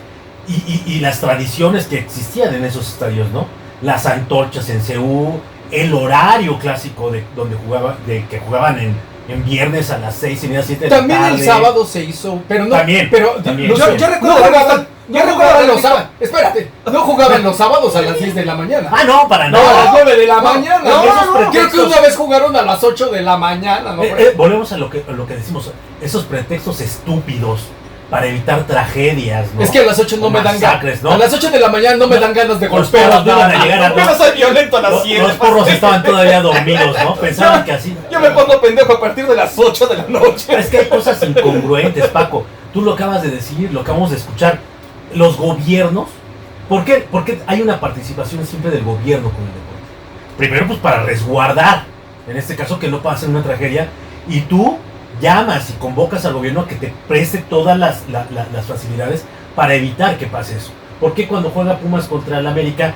y las tradiciones que existían en esos estadios, ¿no? Las antorchas en CU, el horario clásico de donde que jugaban en viernes a las 6:30, 7 de la tarde. También el sábado se hizo, pero no. También. Lucio, yo recuerdo no jugaban los sábados. Espérate, no jugaban los sábados a las 10 de la mañana. Ah, no, para No, nada. a las 9 de la mañana. No, creo que una vez jugaron a las 8 de la mañana. ¿No? Volvemos a lo que decimos, esos pretextos estúpidos para evitar tragedias, ¿no? Es que a las 8 no me dan ganas. ¿no? A las 8 de la mañana no me dan ganas de Los golpear. perros no iban a llegar a Yo no soy violento a las 7. Los porros estaban todavía dormidos, ¿no? Pensaban que así. Yo me pongo pendejo a partir de las 8 de la noche. Es que hay cosas incongruentes, Paco. Tú lo acabas de decir, lo acabamos de escuchar. Los gobiernos, ¿por qué hay una participación siempre del gobierno con el deporte? Primero, pues para resguardar, en este caso, que no pase una tragedia, y tú llamas y convocas al gobierno a que te preste todas las facilidades para evitar que pase eso. ¿Por qué cuando juega Pumas contra el América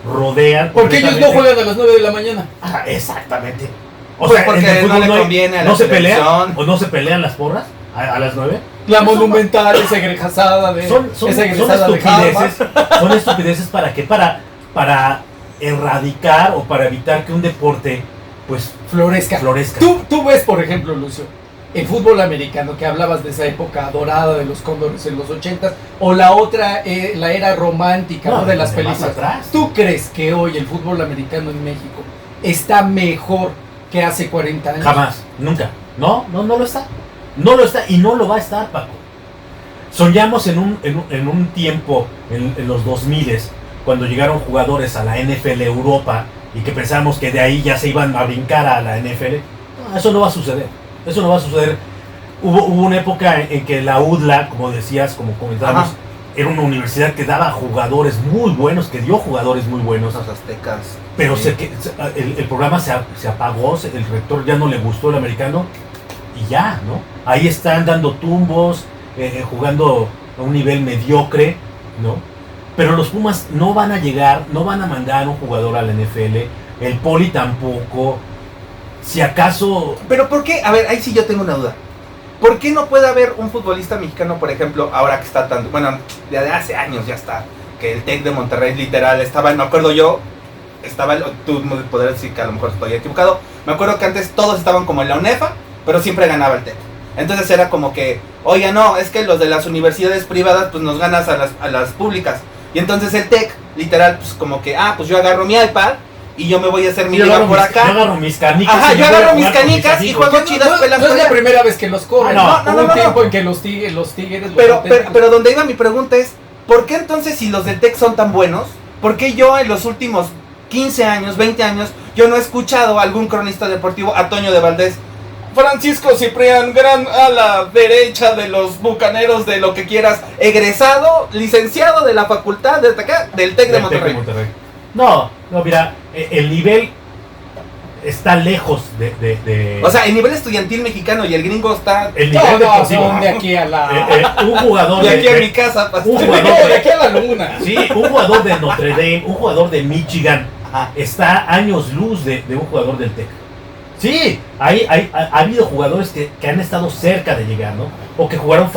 rodean? Porque ellos no juegan a las 9 de la mañana. Ah, exactamente. O sea, porque en el fútbol no le conviene a la ¿no se pelean? televisión. ¿O no se pelean las porras a las 9? La monumental, esa egresada de. Son esa egresada de estupideces. Son estupideces para qué? Para erradicar o para evitar que un deporte pues florezca. Tú ves, por ejemplo, Lucio, el fútbol americano, que hablabas de esa época dorada de los Cóndores en los 80s, o la otra, la era romántica, ¿no? De las películas. Atrás. ¿Tú crees que hoy el fútbol americano en México está mejor que hace 40 años? Jamás, nunca. No lo está. No lo está y no lo va a estar, Paco. Soñamos en un tiempo, en los 2000, cuando llegaron jugadores a la NFL Europa y que pensamos que de ahí ya se iban a brincar a la NFL. No, eso no va a suceder. Eso no va a suceder. Hubo una época en que la UDLA, como decías, como comentábamos, era una universidad que daba jugadores muy buenos, que dio jugadores muy buenos. Los aztecas. Pero el programa se apagó, el rector ya no le gustó el americano y ya, ¿no? Ahí están dando tumbos, jugando a un nivel mediocre, ¿no? Pero los Pumas no van a llegar, no van a mandar un jugador a la NFL, el Poli tampoco, si acaso... Pero ¿por qué? A ver, ahí sí yo tengo una duda. ¿Por qué no puede haber un futbolista mexicano, por ejemplo, ahora que está tan... Bueno, desde hace años ya está, que el TEC de Monterrey literal estaba, me acuerdo yo, tú me podrás decir que a lo mejor estoy equivocado, me acuerdo que antes todos estaban como en la UNEFA, pero siempre ganaba el TEC. Entonces era como que, oye, no, es que los de las universidades privadas pues nos ganas a las públicas. Y entonces el TEC, literal, pues como que, pues yo agarro mi iPad y yo me voy a hacer mi liga por acá. Yo agarro mis canicas. Ajá, yo agarro mis canicas y juego chidas pelas. No es la primera vez que los corren. Hubo un tiempo en que los tigres... Pero donde iba mi pregunta es, ¿por qué entonces si los del TEC son tan buenos, por qué yo en los últimos 15 años, 20 años, yo no he escuchado a algún cronista deportivo, a Toño de Valdés, Francisco Ciprián, gran a la derecha de los bucaneros de lo que quieras, egresado, licenciado de la facultad de acá, del TEC de Monterrey? No, mira, el nivel está lejos de... O sea, el nivel estudiantil mexicano y el gringo está... El nivel son de aquí a la... un jugador de aquí a mi casa. Un jugador de aquí a la luna. Sí, un jugador de Notre Dame, un jugador de Michigan, está años luz de un jugador del TEC. Sí, ha habido jugadores que han estado cerca de llegar, ¿no? O que formaron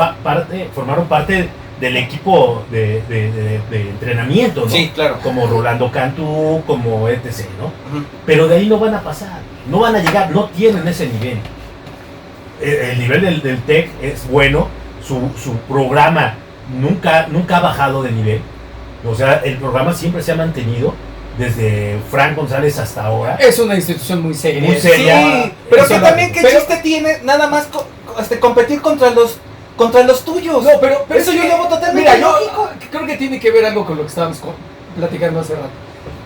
parte del equipo de entrenamiento, ¿no? Sí, claro. Como Rolando Cantú, como etc., ¿no? Pero de ahí no van a pasar, no van a llegar, no tienen ese nivel. El nivel del TEC es bueno, su programa nunca ha bajado de nivel. O sea, el programa siempre se ha mantenido. Desde Frank González hasta ahora. Es una institución muy seria. Muy seria. Sí, pero que también, ¿qué chiste tiene nada más competir contra los tuyos? No, pero eso yo lo veo totalmente mira, lógico. Yo creo que tiene que ver algo con lo que estábamos platicando hace rato.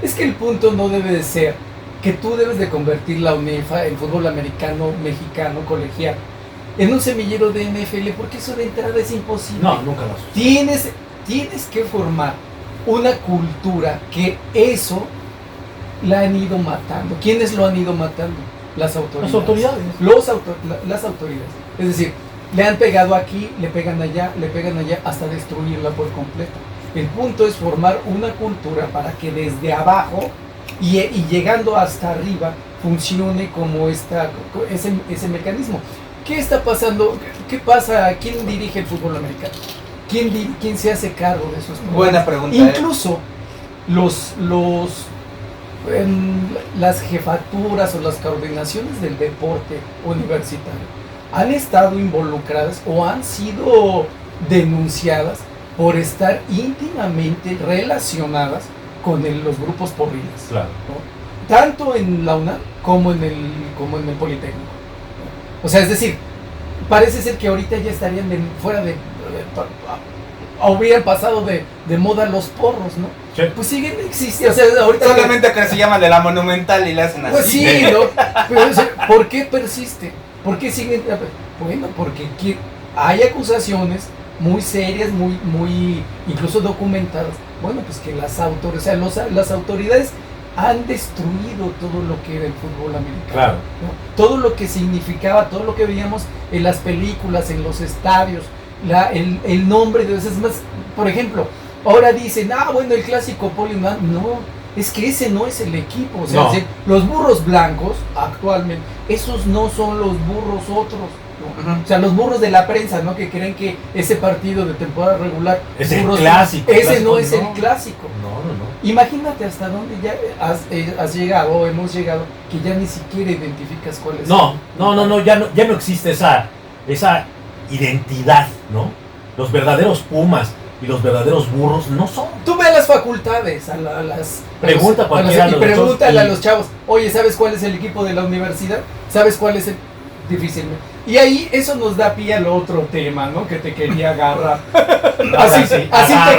Es que el punto no debe de ser que tú debes de convertir la UNEFA, el fútbol americano, mexicano, colegial, en un semillero de NFL, porque eso de entrada es imposible. No, nunca lo haces. Tienes que formar una cultura que eso la han ido matando. ¿Quiénes lo han ido matando? Las autoridades. Las autoridades. Las autoridades. Es decir, Le han pegado aquí, le pegan allá, hasta destruirla por completo. El punto es formar una cultura para que desde abajo y llegando hasta arriba funcione como ese mecanismo. ¿Qué está pasando? ¿Qué pasa? ¿Quién dirige el fútbol americano? ¿Quién se hace cargo de esos problemas? Buena pregunta. Incluso las jefaturas o las coordinaciones del deporte universitario han estado involucradas o han sido denunciadas por estar íntimamente relacionadas con los grupos porriles, claro, ¿no? Tanto en la UNAM como en el Politécnico, ¿no? O sea, es decir, parece ser que ahorita ya estarían hubieran pasado de moda los porros, ¿no? Sí. Pues siguen existiendo, o sea, ahorita solamente que se llaman de la Monumental y le hacen así. pues sí, ¿no? Pero, o sea, ¿por qué persiste? ¿Por qué siguen? Bueno, porque hay acusaciones muy serias, muy incluso documentadas. Bueno, pues que las autoridades han destruido todo lo que era el fútbol americano. Claro. ¿No? Todo lo que significaba, todo lo que veíamos en las películas, en los estadios, el nombre de esas más. Por ejemplo, ahora dicen, bueno, el clásico Poliman. No, es que ese no es el equipo. O sea, no. Los burros blancos, actualmente, esos no son los burros otros. ¿No? O sea, los burros de la prensa, ¿no? Que creen que ese partido de temporada regular es el clásico. Ese no es el clásico. No. Imagínate hasta dónde ya has llegado, o hemos llegado, que ya ni siquiera identificas cuál es. No, ya no existe esa identidad, ¿no? Los verdaderos pumas y los verdaderos burros no son. Tú ve las facultades, pregúntale a los chavos, oye, ¿sabes cuál es el equipo de la universidad? ¿Sabes cuál es el? Difícilmente. Y ahí eso nos da pie al otro tema, ¿no? Que te quería agarrar. Así te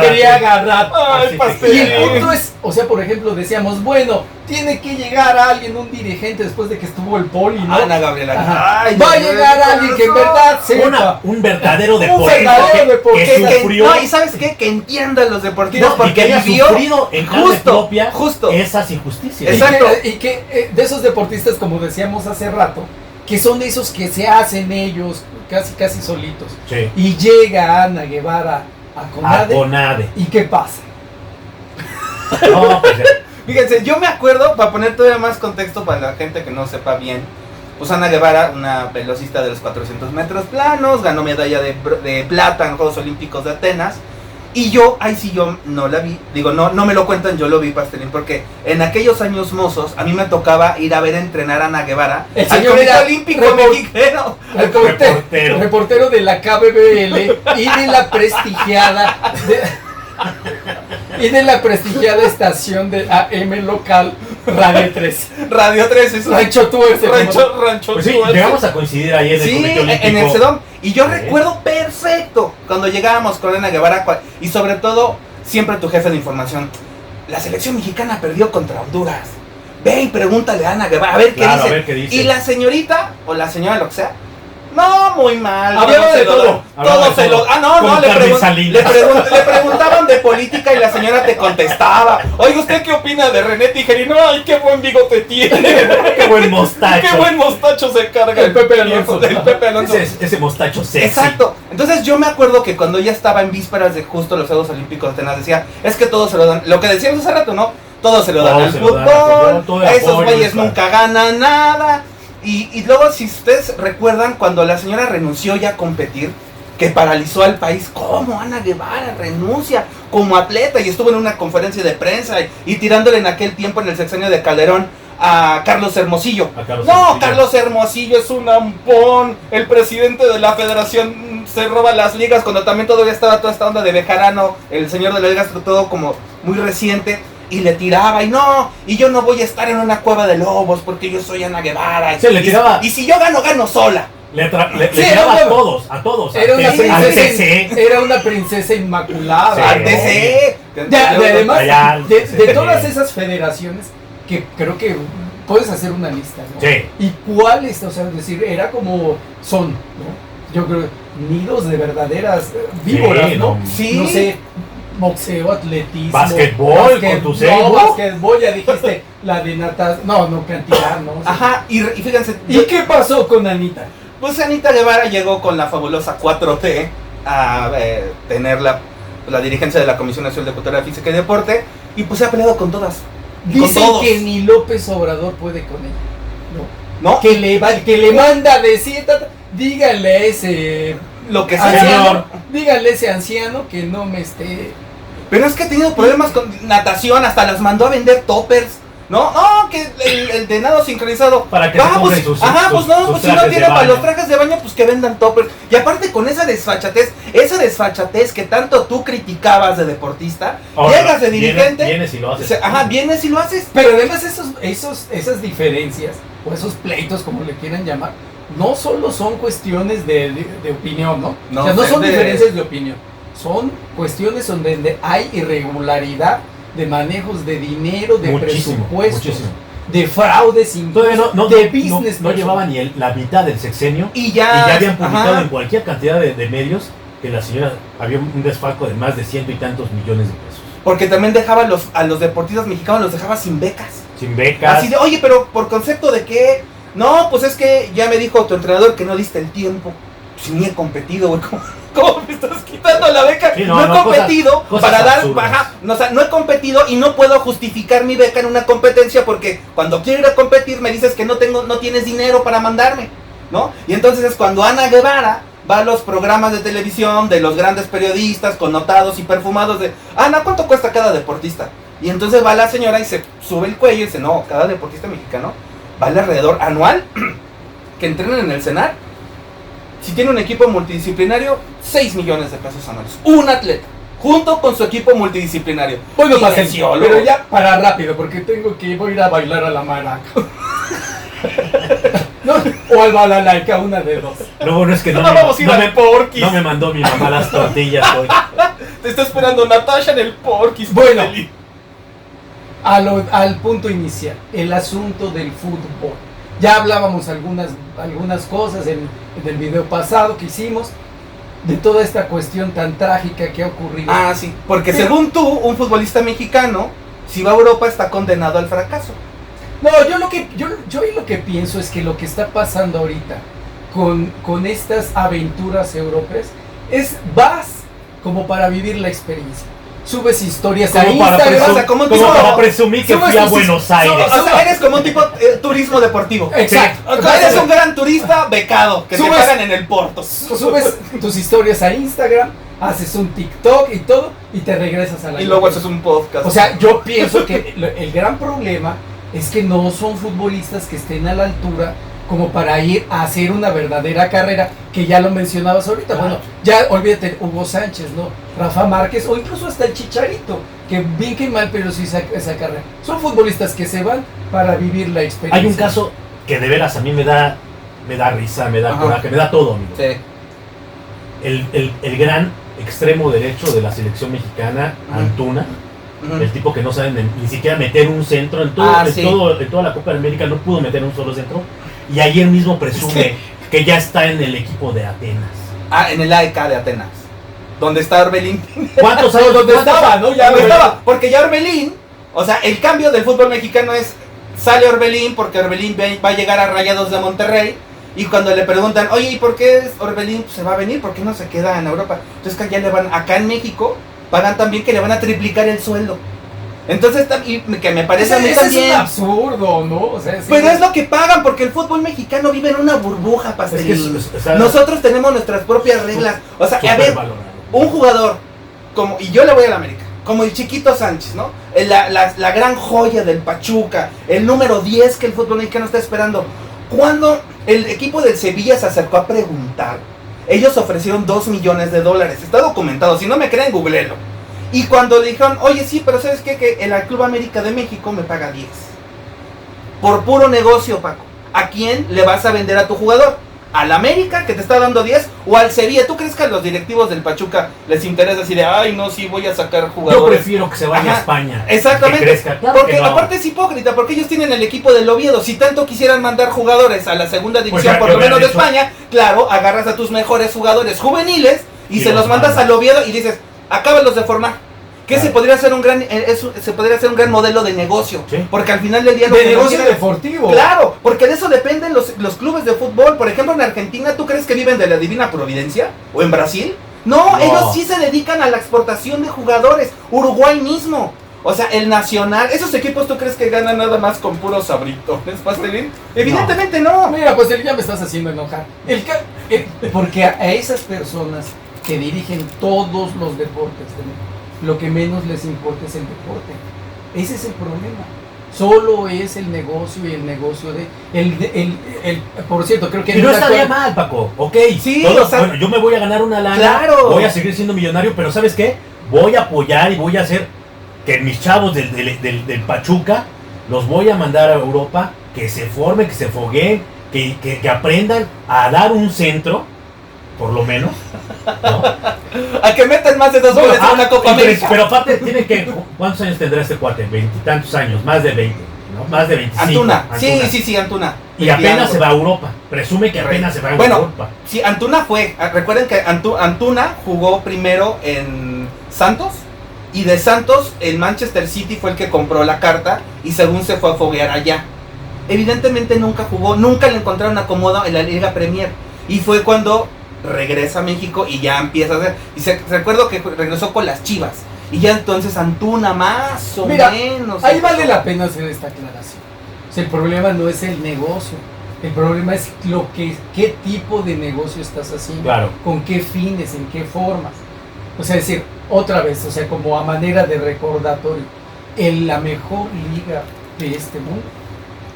quería agarrar. Ay, y el punto es, o sea, por ejemplo, decíamos, bueno, tiene que llegar alguien, un dirigente después de que estuvo el Poli, ¿no? Ana Gabriela. Va a llegar alguien que en verdad sepa. Un verdadero deportista que sufrió. No, y ¿sabes qué? Que entiendan los deportistas porque haya vivió sufrido en carne propia justo esas injusticias. Exacto. Y que de esos deportistas, como decíamos hace rato, que son esos que se hacen ellos casi solitos. Sí. Y llega Ana Guevara a CONADE. ¿Y qué pasa? No, pues, fíjense, yo me acuerdo, para poner todavía más contexto para la gente que no sepa bien, pues Ana Guevara, una velocista de los 400 metros planos, ganó medalla de plata en los Juegos Olímpicos de Atenas. Y yo no la vi, no me lo cuentan, yo lo vi, Pastelín, porque en aquellos años mozos a mí me tocaba ir a ver entrenar a Ana Guevara, el señor Comité Olímpico Mexicano. Reportero de la KBBL y de la prestigiada estación de AM local Radio 3. Radio 3 es Rancho Tuerce. Rancho pues sí, Tuerce. llegamos a coincidir ahí en el Comité Olímpico. En el Sedón. Y yo recuerdo perfecto cuando llegábamos con Ana Guevara y sobre todo siempre tu jefe de información. La selección mexicana perdió contra Honduras. Ve y pregúntale a Ana Guevara a ver qué dice. Y la señorita o la señora lo que sea. No, muy mal. Hablaba de todo. Le preguntaban de política y la señora te contestaba. Oye, ¿usted qué opina de René Tijerino? Ay, qué buen bigote tiene. Qué buen mostacho. Qué buen mostacho se carga. El Pepe Alonso. Ese mostacho sexy. Exacto. Entonces yo me acuerdo que cuando ya estaba en vísperas de justo los Juegos Olímpicos de Atenas decía, es que todos se lo dan. Lo que decíamos hace rato, ¿no? Todos se lo dan al fútbol. Esos güeyes nunca ganan nada. Y luego, si ustedes recuerdan, cuando la señora renunció ya a competir, que paralizó al país, ¿cómo Ana Guevara renuncia como atleta? Y estuvo en una conferencia de prensa y tirándole en aquel tiempo, en el sexenio de Calderón, a Carlos Hermosillo. Carlos Hermosillo es un ampón, el presidente de la federación se roba las ligas, cuando también todavía estaba toda esta onda de Bejarano, el señor de las ligas, todo como muy reciente. Y le tiraba, y yo no voy a estar en una cueva de lobos porque yo soy Ana Guevara. Se le tiraba. Y si yo gano sola. Le tiraba a todos. Era una princesa inmaculada. Además, de todas esas federaciones, que creo que puedes hacer una lista, ¿no? Sí. ¿Y cuáles? O sea, es decir, era como son, ¿no? Yo creo, nidos de verdaderas víboras, ¿no? Sí. No sé. Boxeo, atletismo, basquetbol, con tu basquetbol, ya dijiste la de natación, no, cantidad, ¿no? Ajá, y fíjense. ¿Y qué pasó con Anita? Pues Anita Guevara llegó con la fabulosa 4T a tener la dirigencia de la Comisión Nacional de Cultura Física y Deporte, y pues se ha peleado con todas. Dicen que ni López Obrador puede con ella. ¿No? Que le manda a decir, díganle a ese lo que anciano, díganle a ese anciano que no me esté. Pero es que ha tenido problemas con natación, hasta las mandó a vender toppers. No, que el de nado sincronizado. Para que se compren sus si no tiene para los trajes de baño, pues que vendan toppers. Y aparte con esa desfachatez que tanto tú criticabas de deportista, ahora, llegas de dirigente. Vienes y lo haces. Vienes y lo haces. Pero además esas diferencias, o esos pleitos, como le quieran llamar, no solo son cuestiones de opinión, ¿no? O sea, no son diferencias de opinión. Son cuestiones donde hay irregularidad de manejos de dinero, de presupuestos, de fraudes, de business. No llevaba ni la mitad del sexenio y ya habían publicado en cualquier cantidad de medios que la señora había un desfalco de más de 100 y tantos millones de pesos. Porque también dejaba a los deportistas mexicanos, los dejaba sin becas. Sin becas. Así de, oye, pero ¿por concepto de qué? No, pues es que ya me dijo tu entrenador que no diste el tiempo. Pues ni he competido, güey. ¿Cómo me estás quitando la beca? Sí, no he competido cosas para dar baja. No, o sea, no he competido y no puedo justificar mi beca en una competencia porque cuando quiero ir a competir me dices que no tienes dinero para mandarme, ¿no? Y entonces es cuando Ana Guevara va a los programas de televisión de los grandes periodistas connotados y perfumados de Ana, ¿cuánto cuesta cada deportista? Y entonces va la señora y se sube el cuello y dice, no, cada deportista mexicano vale alrededor anual que entrenen en el CENAR. Si tiene un equipo multidisciplinario, 6 millones de pesos anuales. Un atleta, junto con su equipo multidisciplinario. Bueno, pero ya para rápido, porque voy a ir a bailar a la maraca. No, o al balalaika, una de dos. Lo bueno es que no me mandó mi mamá las tortillas hoy. Te está esperando Natasha en el Porquis. Bueno, al punto inicial, el asunto del fútbol. Ya hablábamos algunas cosas en el video pasado que hicimos de toda esta cuestión tan trágica que ha ocurrido. Sí, porque según tú, un futbolista mexicano, si va a Europa está condenado al fracaso. No, yo lo que pienso es que lo que está pasando ahorita con estas aventuras europeas vas como para vivir la experiencia. Subes historias a Instagram, como para presumir que fui a Buenos Aires. O sea, eres como un tipo turismo deportivo. Exacto. Eres un gran turista becado, que te pagan en el Porto. Subes tus historias a Instagram, haces un TikTok y todo, y te regresas a la y luego haces un podcast. O sea, yo pienso que el gran problema es que no son futbolistas que estén a la altura como para ir a hacer una verdadera carrera, que ya lo mencionabas ahorita. Bueno, ya olvídate, Hugo Sánchez, ¿no? Rafa Márquez, o incluso hasta el Chicharito, que bien que mal, pero sí esa carrera. Son futbolistas que se van para vivir la experiencia. Hay un caso que de veras a mí me da risa, me da coraje, me da todo, amigo. Sí. El gran extremo derecho de la selección mexicana, Antuna, el tipo que no sabe ni siquiera meter un centro, en toda la Copa de América no pudo meter un solo centro. Y ayer mismo presume que ya está en el equipo de Atenas. En el AEK de Atenas. Donde está Orbelín. ¿Cuántos años? ¿Dónde estaba? ¿No? Ya estaba. Porque ya Orbelín, o sea, el cambio del fútbol mexicano es, sale Orbelín porque Orbelín va a llegar a Rayados de Monterrey. Y cuando le preguntan, oye, ¿y por qué Orbelín se va a venir? ¿Por qué no se queda en Europa? Entonces que ya le van, acá en México, pagan también que le van a triplicar el sueldo. Entonces, que me parece a mí también. Es un absurdo, ¿no? O sea, pero es lo que pagan, porque el fútbol mexicano vive en una burbuja, pastelín. Nosotros tenemos nuestras propias reglas. O sea, a ver, un jugador, y yo le voy a la América, como el Chiquito Sánchez, ¿no? La gran joya del Pachuca, el número 10 que el fútbol mexicano está esperando. Cuando el equipo del Sevilla se acercó a preguntar, ellos ofrecieron $2 millones. Está documentado, si no me creen, googleenlo. Y cuando le dijeron, oye, sí, pero ¿sabes qué? Que el Club América de México me paga 10. Por puro negocio, Paco. ¿A quién le vas a vender a tu jugador? ¿Al América, que te está dando 10? ¿O al Sevilla? ¿Tú crees que a los directivos del Pachuca les interesa decir, ay, no, sí, voy a sacar jugadores? Yo prefiero que se vaya a España. Exactamente. Porque aparte es hipócrita, porque ellos tienen el equipo del Oviedo. Si tanto quisieran mandar jugadores a la segunda división, por lo menos de España, claro, agarras a tus mejores jugadores juveniles y se los mandas al Oviedo y dices, acábalos de formar. Que se podría hacer un gran modelo de negocio. Sí. Porque al final del día... De negocio deportivo. Claro, porque de eso dependen los clubes de fútbol. Por ejemplo, en Argentina, ¿tú crees que viven de la divina providencia? ¿O en Brasil? No, ellos sí se dedican a la exportación de jugadores. Uruguay mismo. O sea, el Nacional, ¿esos equipos tú crees que ganan nada más con puros sabritones, Pastelín? Evidentemente no. Mira, pues ya me estás haciendo enojar. Porque a esas personas que dirigen todos los deportes, lo que menos les importa es el deporte. Ese es el problema. Solo es el negocio y el negocio de... por cierto, creo que... Y no estaría mal, Paco. Ok, sí, o sea, bueno, yo me voy a ganar una lana. Claro. Voy a seguir siendo millonario, pero ¿sabes qué? Voy a apoyar y voy a hacer que mis chavos del Pachuca los voy a mandar a Europa, que se formen, que se fogueen, que aprendan a dar un centro, por lo menos, ¿no? A que metan más de 2 goles en una Copa América. Pero aparte tiene que... ¿Cuántos años tendrá este cuate? 20 y tantos años, más de 20, ¿no? Más de 25. Antuna. Sí, Antuna. Y apenas se va a Europa. Presume que apenas se va a Europa. Sí, Antuna fue. Recuerden que Antuna jugó primero en Santos. Y de Santos, el Manchester City fue el que compró la carta. Y según se fue a foguear allá. Evidentemente nunca jugó. Nunca le encontraron acomodo en la Liga Premier. Y fue cuando regresa a México y ya empieza a hacer. Y recuerdo que regresó con las Chivas. Y ya entonces Antuna más o menos. Ahí vale la pena hacer esta aclaración. O sea, el problema no es el negocio. El problema es qué tipo de negocio estás haciendo. Claro. Con qué fines, en qué formas. O sea, es decir, otra vez, o sea, como a manera de recordatorio, la mejor liga de este mundo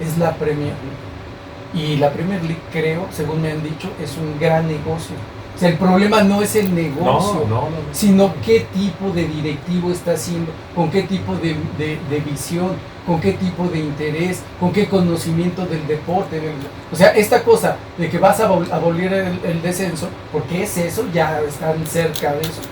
es la Premier League. Y la Premier League, creo, según me han dicho, es un gran negocio. O sea, el problema no es el negocio, sino qué tipo de directivo está haciendo, con qué tipo de visión, con qué tipo de interés, con qué conocimiento del deporte. O sea, esta cosa de que vas a abolir el descenso, porque es eso, ya están cerca de eso.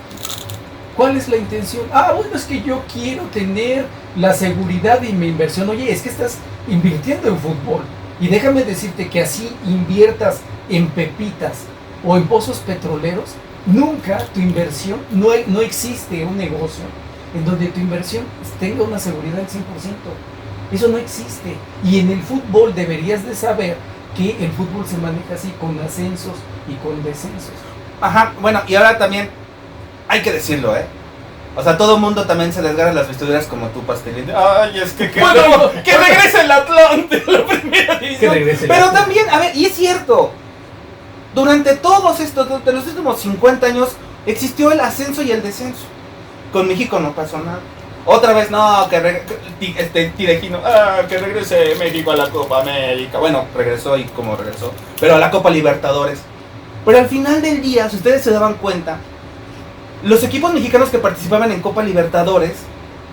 ¿Cuál es la intención? Bueno, es que yo quiero tener la seguridad de mi inversión. Oye, es que estás invirtiendo en fútbol. Y déjame decirte que así inviertas en pepitas o en pozos petroleros, nunca tu inversión, no existe un negocio en donde tu inversión tenga una seguridad del 100%. Eso no existe. Y en el fútbol deberías de saber que el fútbol se maneja así, con ascensos y con descensos. Ajá, bueno, y ahora también hay que decirlo, O sea, todo el mundo también se desgarra las vestiduras como tú, Pastelín. Ay, es que regrese el Atlante a la primera división. Pero también, a ver, y es cierto, durante todos de los últimos 50 años existió el ascenso y el descenso. Con México no pasó nada. Otra vez, no, Tirejino, que regrese México a la Copa América. Bueno, regresó y como regresó, pero a la Copa Libertadores. Pero al final del día, si ustedes se daban cuenta, los equipos mexicanos que participaban en Copa Libertadores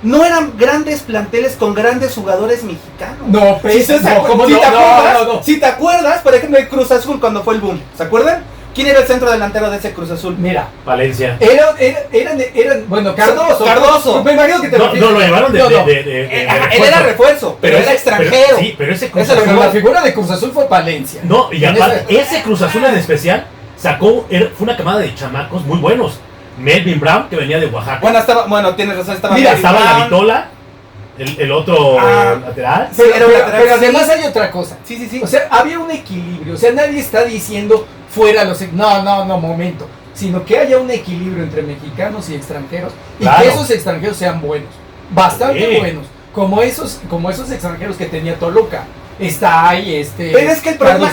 no eran grandes planteles con grandes jugadores mexicanos. No, pero si te acuerdas, por ejemplo, el Cruz Azul cuando fue el boom, ¿se acuerdan? ¿Quién era el centro delantero de ese Cruz Azul? Mira, Valencia. Eran bueno, Cardoso. Me imagino que no lo llevaron él era refuerzo, pero era extranjero. Pero ese Cruz Azul. Pero la figura de Cruz Azul fue Valencia. No, y aparte, ese Cruz Azul en especial fue una camada de chamacos muy buenos. Melvin Brown, que venía de Oaxaca. Bueno, tienes razón, estaba la Vitola, el otro lateral. Pero además hay otra cosa. Sí. O sea, había un equilibrio. O sea, nadie está diciendo fuera los... No, momento. Sino que haya un equilibrio entre mexicanos y extranjeros. Claro. Y que esos extranjeros sean buenos. Bastante buenos. Como esos extranjeros que tenía Toluca. Está ahí Pero es que el problema...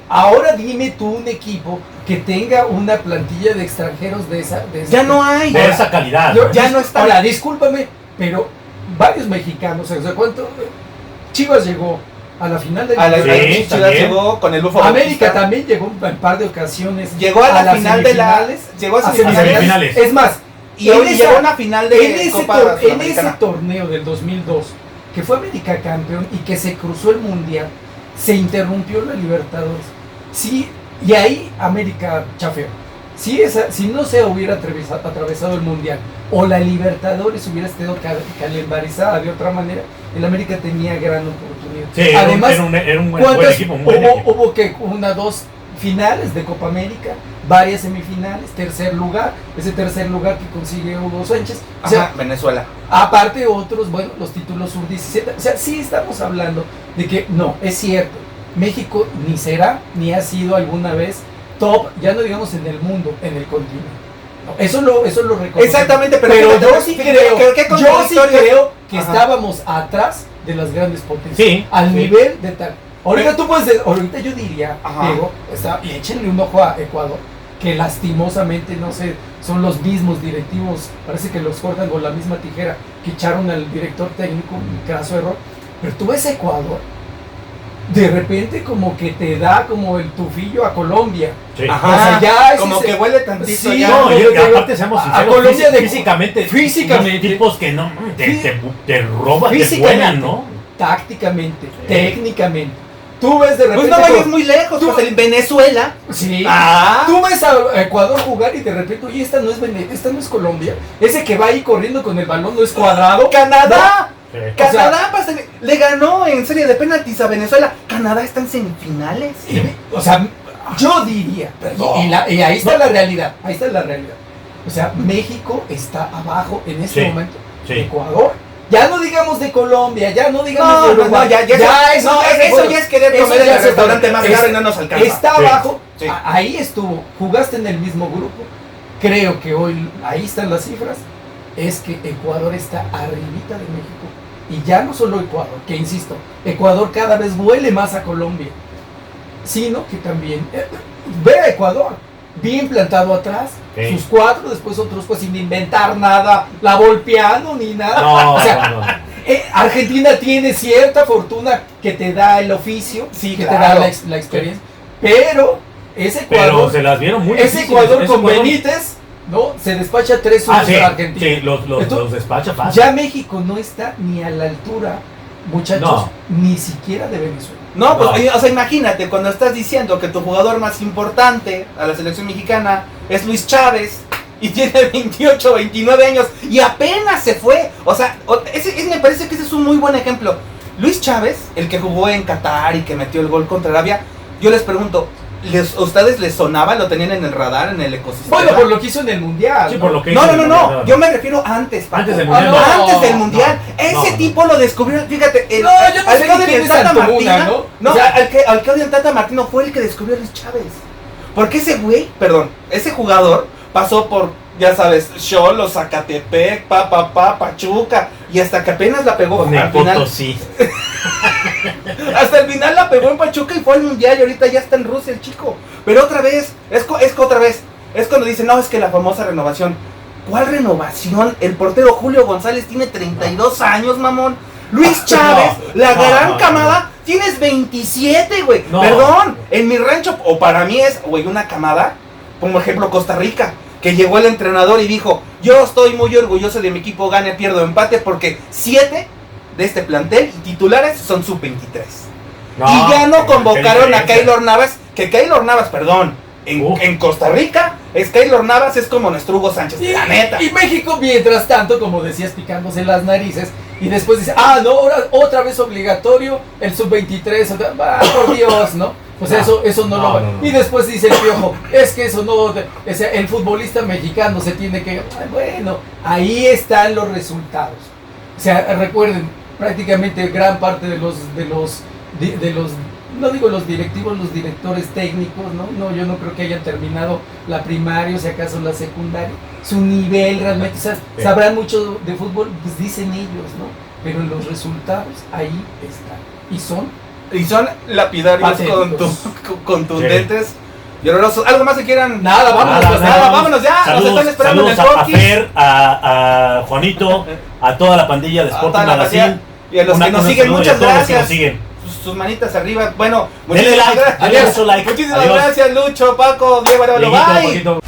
ahora dime tú un equipo que tenga una plantilla de extranjeros de esa ya no hay. De esa calidad. Ya no está. Ahora, discúlpame, pero varios mexicanos, o sea, ¿cuánto? Chivas llegó a la final de Chivas llegó con el Bufo América Bautista. También llegó un par de ocasiones. Llegó a la final llegó a semifinales. Es más, y llegó a una final de Copa en ese torneo del 2002, que fue América campeón y que se cruzó el Mundial, se interrumpió la Libertadores. Sí, y ahí América chafeó. Si no se hubiera atravesado el Mundial o la Libertadores hubiera estado calendarizada de otra manera, el América tenía gran oportunidad. Sí, además era un buen equipo. Hubo que 1, 2 finales de Copa América, varias semifinales, tercer lugar, ese tercer lugar que consigue Hugo Sánchez. O sea, Ajá, Venezuela. aparte otros, bueno, los títulos sub-17. O sea, sí estamos hablando de que no, es cierto, México ni será ni ha sido alguna vez top, ya no digamos en el mundo, en el continente. No, eso lo reconozco. Exactamente, pero yo sí creo que Ajá. estábamos atrás de las grandes potencias. Sí, al sí. nivel de tal. Ahorita tú puedes decir, ahorita yo diría, Ajá. Diego, y échenle un ojo a Ecuador, que lastimosamente, no sé, son los mismos directivos, parece que los cortan con la misma tijera que echaron al director técnico, un craso error. Pero tú ves a Ecuador, de repente como que te da como el tufillo a Colombia. Sí. Ajá, O sea, ya es como ese- que huele tantito Sí, ya. No, y pero- aparte seamos a sinceros, Colombia físicamente, físicamente. unos tipos que no, te roban, te Físicamente. vuelan, ¿no? Tácticamente, técnicamente. Tú ves de repente... Pues no vayas como- muy lejos, tú- pues en Venezuela. Sí. Ah. Tú ves a Ecuador jugar y de repente, oye, esta no es Colombia. Ese que va ahí corriendo con el balón no es Cuadrado. Canadá. Sí. Canadá le ganó en serie de penaltis a Venezuela. Canadá está en semifinales. O sea, yo diría, y ahí está la realidad, ahí está la realidad. O sea, México está abajo en este Sí, momento. sí. Ecuador. Ya no digamos de Colombia, ya no digamos No, de no, Uruguay. no, eso ya es querer eso comer en ya el se restaurante fue. más caro y no nos alcanza. Está Sí, abajo, sí. ahí estuvo, jugaste en el mismo grupo. Creo que hoy, ahí están las cifras, es que Ecuador está arribita de México. Y ya no solo Ecuador, que insisto, Ecuador cada vez huele más a Colombia, sino que también, ve a Ecuador, bien plantado atrás, Sí. sus cuatro, después otros pues sin inventar nada, la Volpiano ni nada. No, O sea, no, no. Argentina tiene cierta fortuna que te da el oficio, Sí, que claro. te da la experiencia, pero ese Pero Ecuador, se las vieron muy ese difíciles, Ecuador ese con Ecuador- Benítez, ¿no? Se despacha 3-1 Ah, sí, a Argentina. sí, los Entonces, despacha fácil. ya México no está ni a la altura, muchachos, No. ni siquiera de Venezuela. No, pues, No. o sea, imagínate, cuando estás diciendo que tu jugador más importante a la selección mexicana es Luis Chávez y tiene 28, 29 años y apenas se fue. O sea, me parece que ese es un muy buen ejemplo. Luis Chávez, el que jugó en Qatar y que metió el gol contra Arabia, yo les pregunto, ¿a ustedes les sonaba? ¿Lo tenían en el radar, en el ecosistema? Bueno, por lo que hizo en el Mundial. Sí, ¿no? por lo que No, hizo no, no, el no, Mundial. yo me refiero antes, Paco. Antes del Ah, Mundial. no. Antes del Mundial, ese no, no. tipo lo descubrió, fíjate, el, No, yo no al sé que ni odian quién el es Tata Antuna, Martino, ¿no? no, O sea, al que odian Tata Martino fue el que descubrió a Luis Chávez. Porque ese güey, ese jugador pasó por, ya sabes, Xolos, Zacatepec, Pachuca, y hasta que apenas la pegó Con al el final. Potosí. Hasta el final la pegó en Pachuca y fue al Mundial y ahorita ya está en Rusia el chico. Pero otra vez, es cuando dicen, no, es que la famosa renovación. ¿Cuál renovación? El portero Julio González tiene 32 años, mamón. Luis Chávez, la gran camada, tienes 27, güey. No. Perdón, en mi rancho, o para mí es, güey, una camada, como ejemplo Costa Rica, que llegó el entrenador y dijo, yo estoy muy orgulloso de mi equipo, gane, pierdo, empate, porque 7 de este plantel y titulares son sub-23. Y ya no convocaron a Keylor Navas, perdón, en Costa Rica, Keylor Navas es como nuestro Hugo Sánchez, la neta. Y México, mientras tanto, como decías, picándose las narices, y después dice, no, ahora otra vez obligatorio, el sub-23, por Dios, ¿no? Pues eso no lo va. no. Y después dice el Piojo, es que eso no, el futbolista mexicano se tiene que... Bueno, ahí están los resultados. O sea, recuerden, prácticamente gran parte de los no digo los directivos, los directores técnicos, no, yo no creo que hayan terminado la primaria, o si acaso la secundaria, su nivel realmente, o sea, sabrán mucho de fútbol, pues dicen ellos, ¿no? Pero los resultados ahí están, y son lapidarios, patéticos, contundentes y horrorosos. ¿Algo más que quieran? Nada, vámonos ya, nos están esperando en el saludos a Porquis. Fer, a Juanito, a toda la pandilla de Sporting Magazine. Y a los que nos siguen, muchas a todos los que gracias. nos siguen. Sus manitas arriba. Bueno, Denle like, gracias. denle mucho like. Muchísimas Adiós. gracias, Lucho, Paco, Diego Arevalo. Dieguito, Bye. Paquito.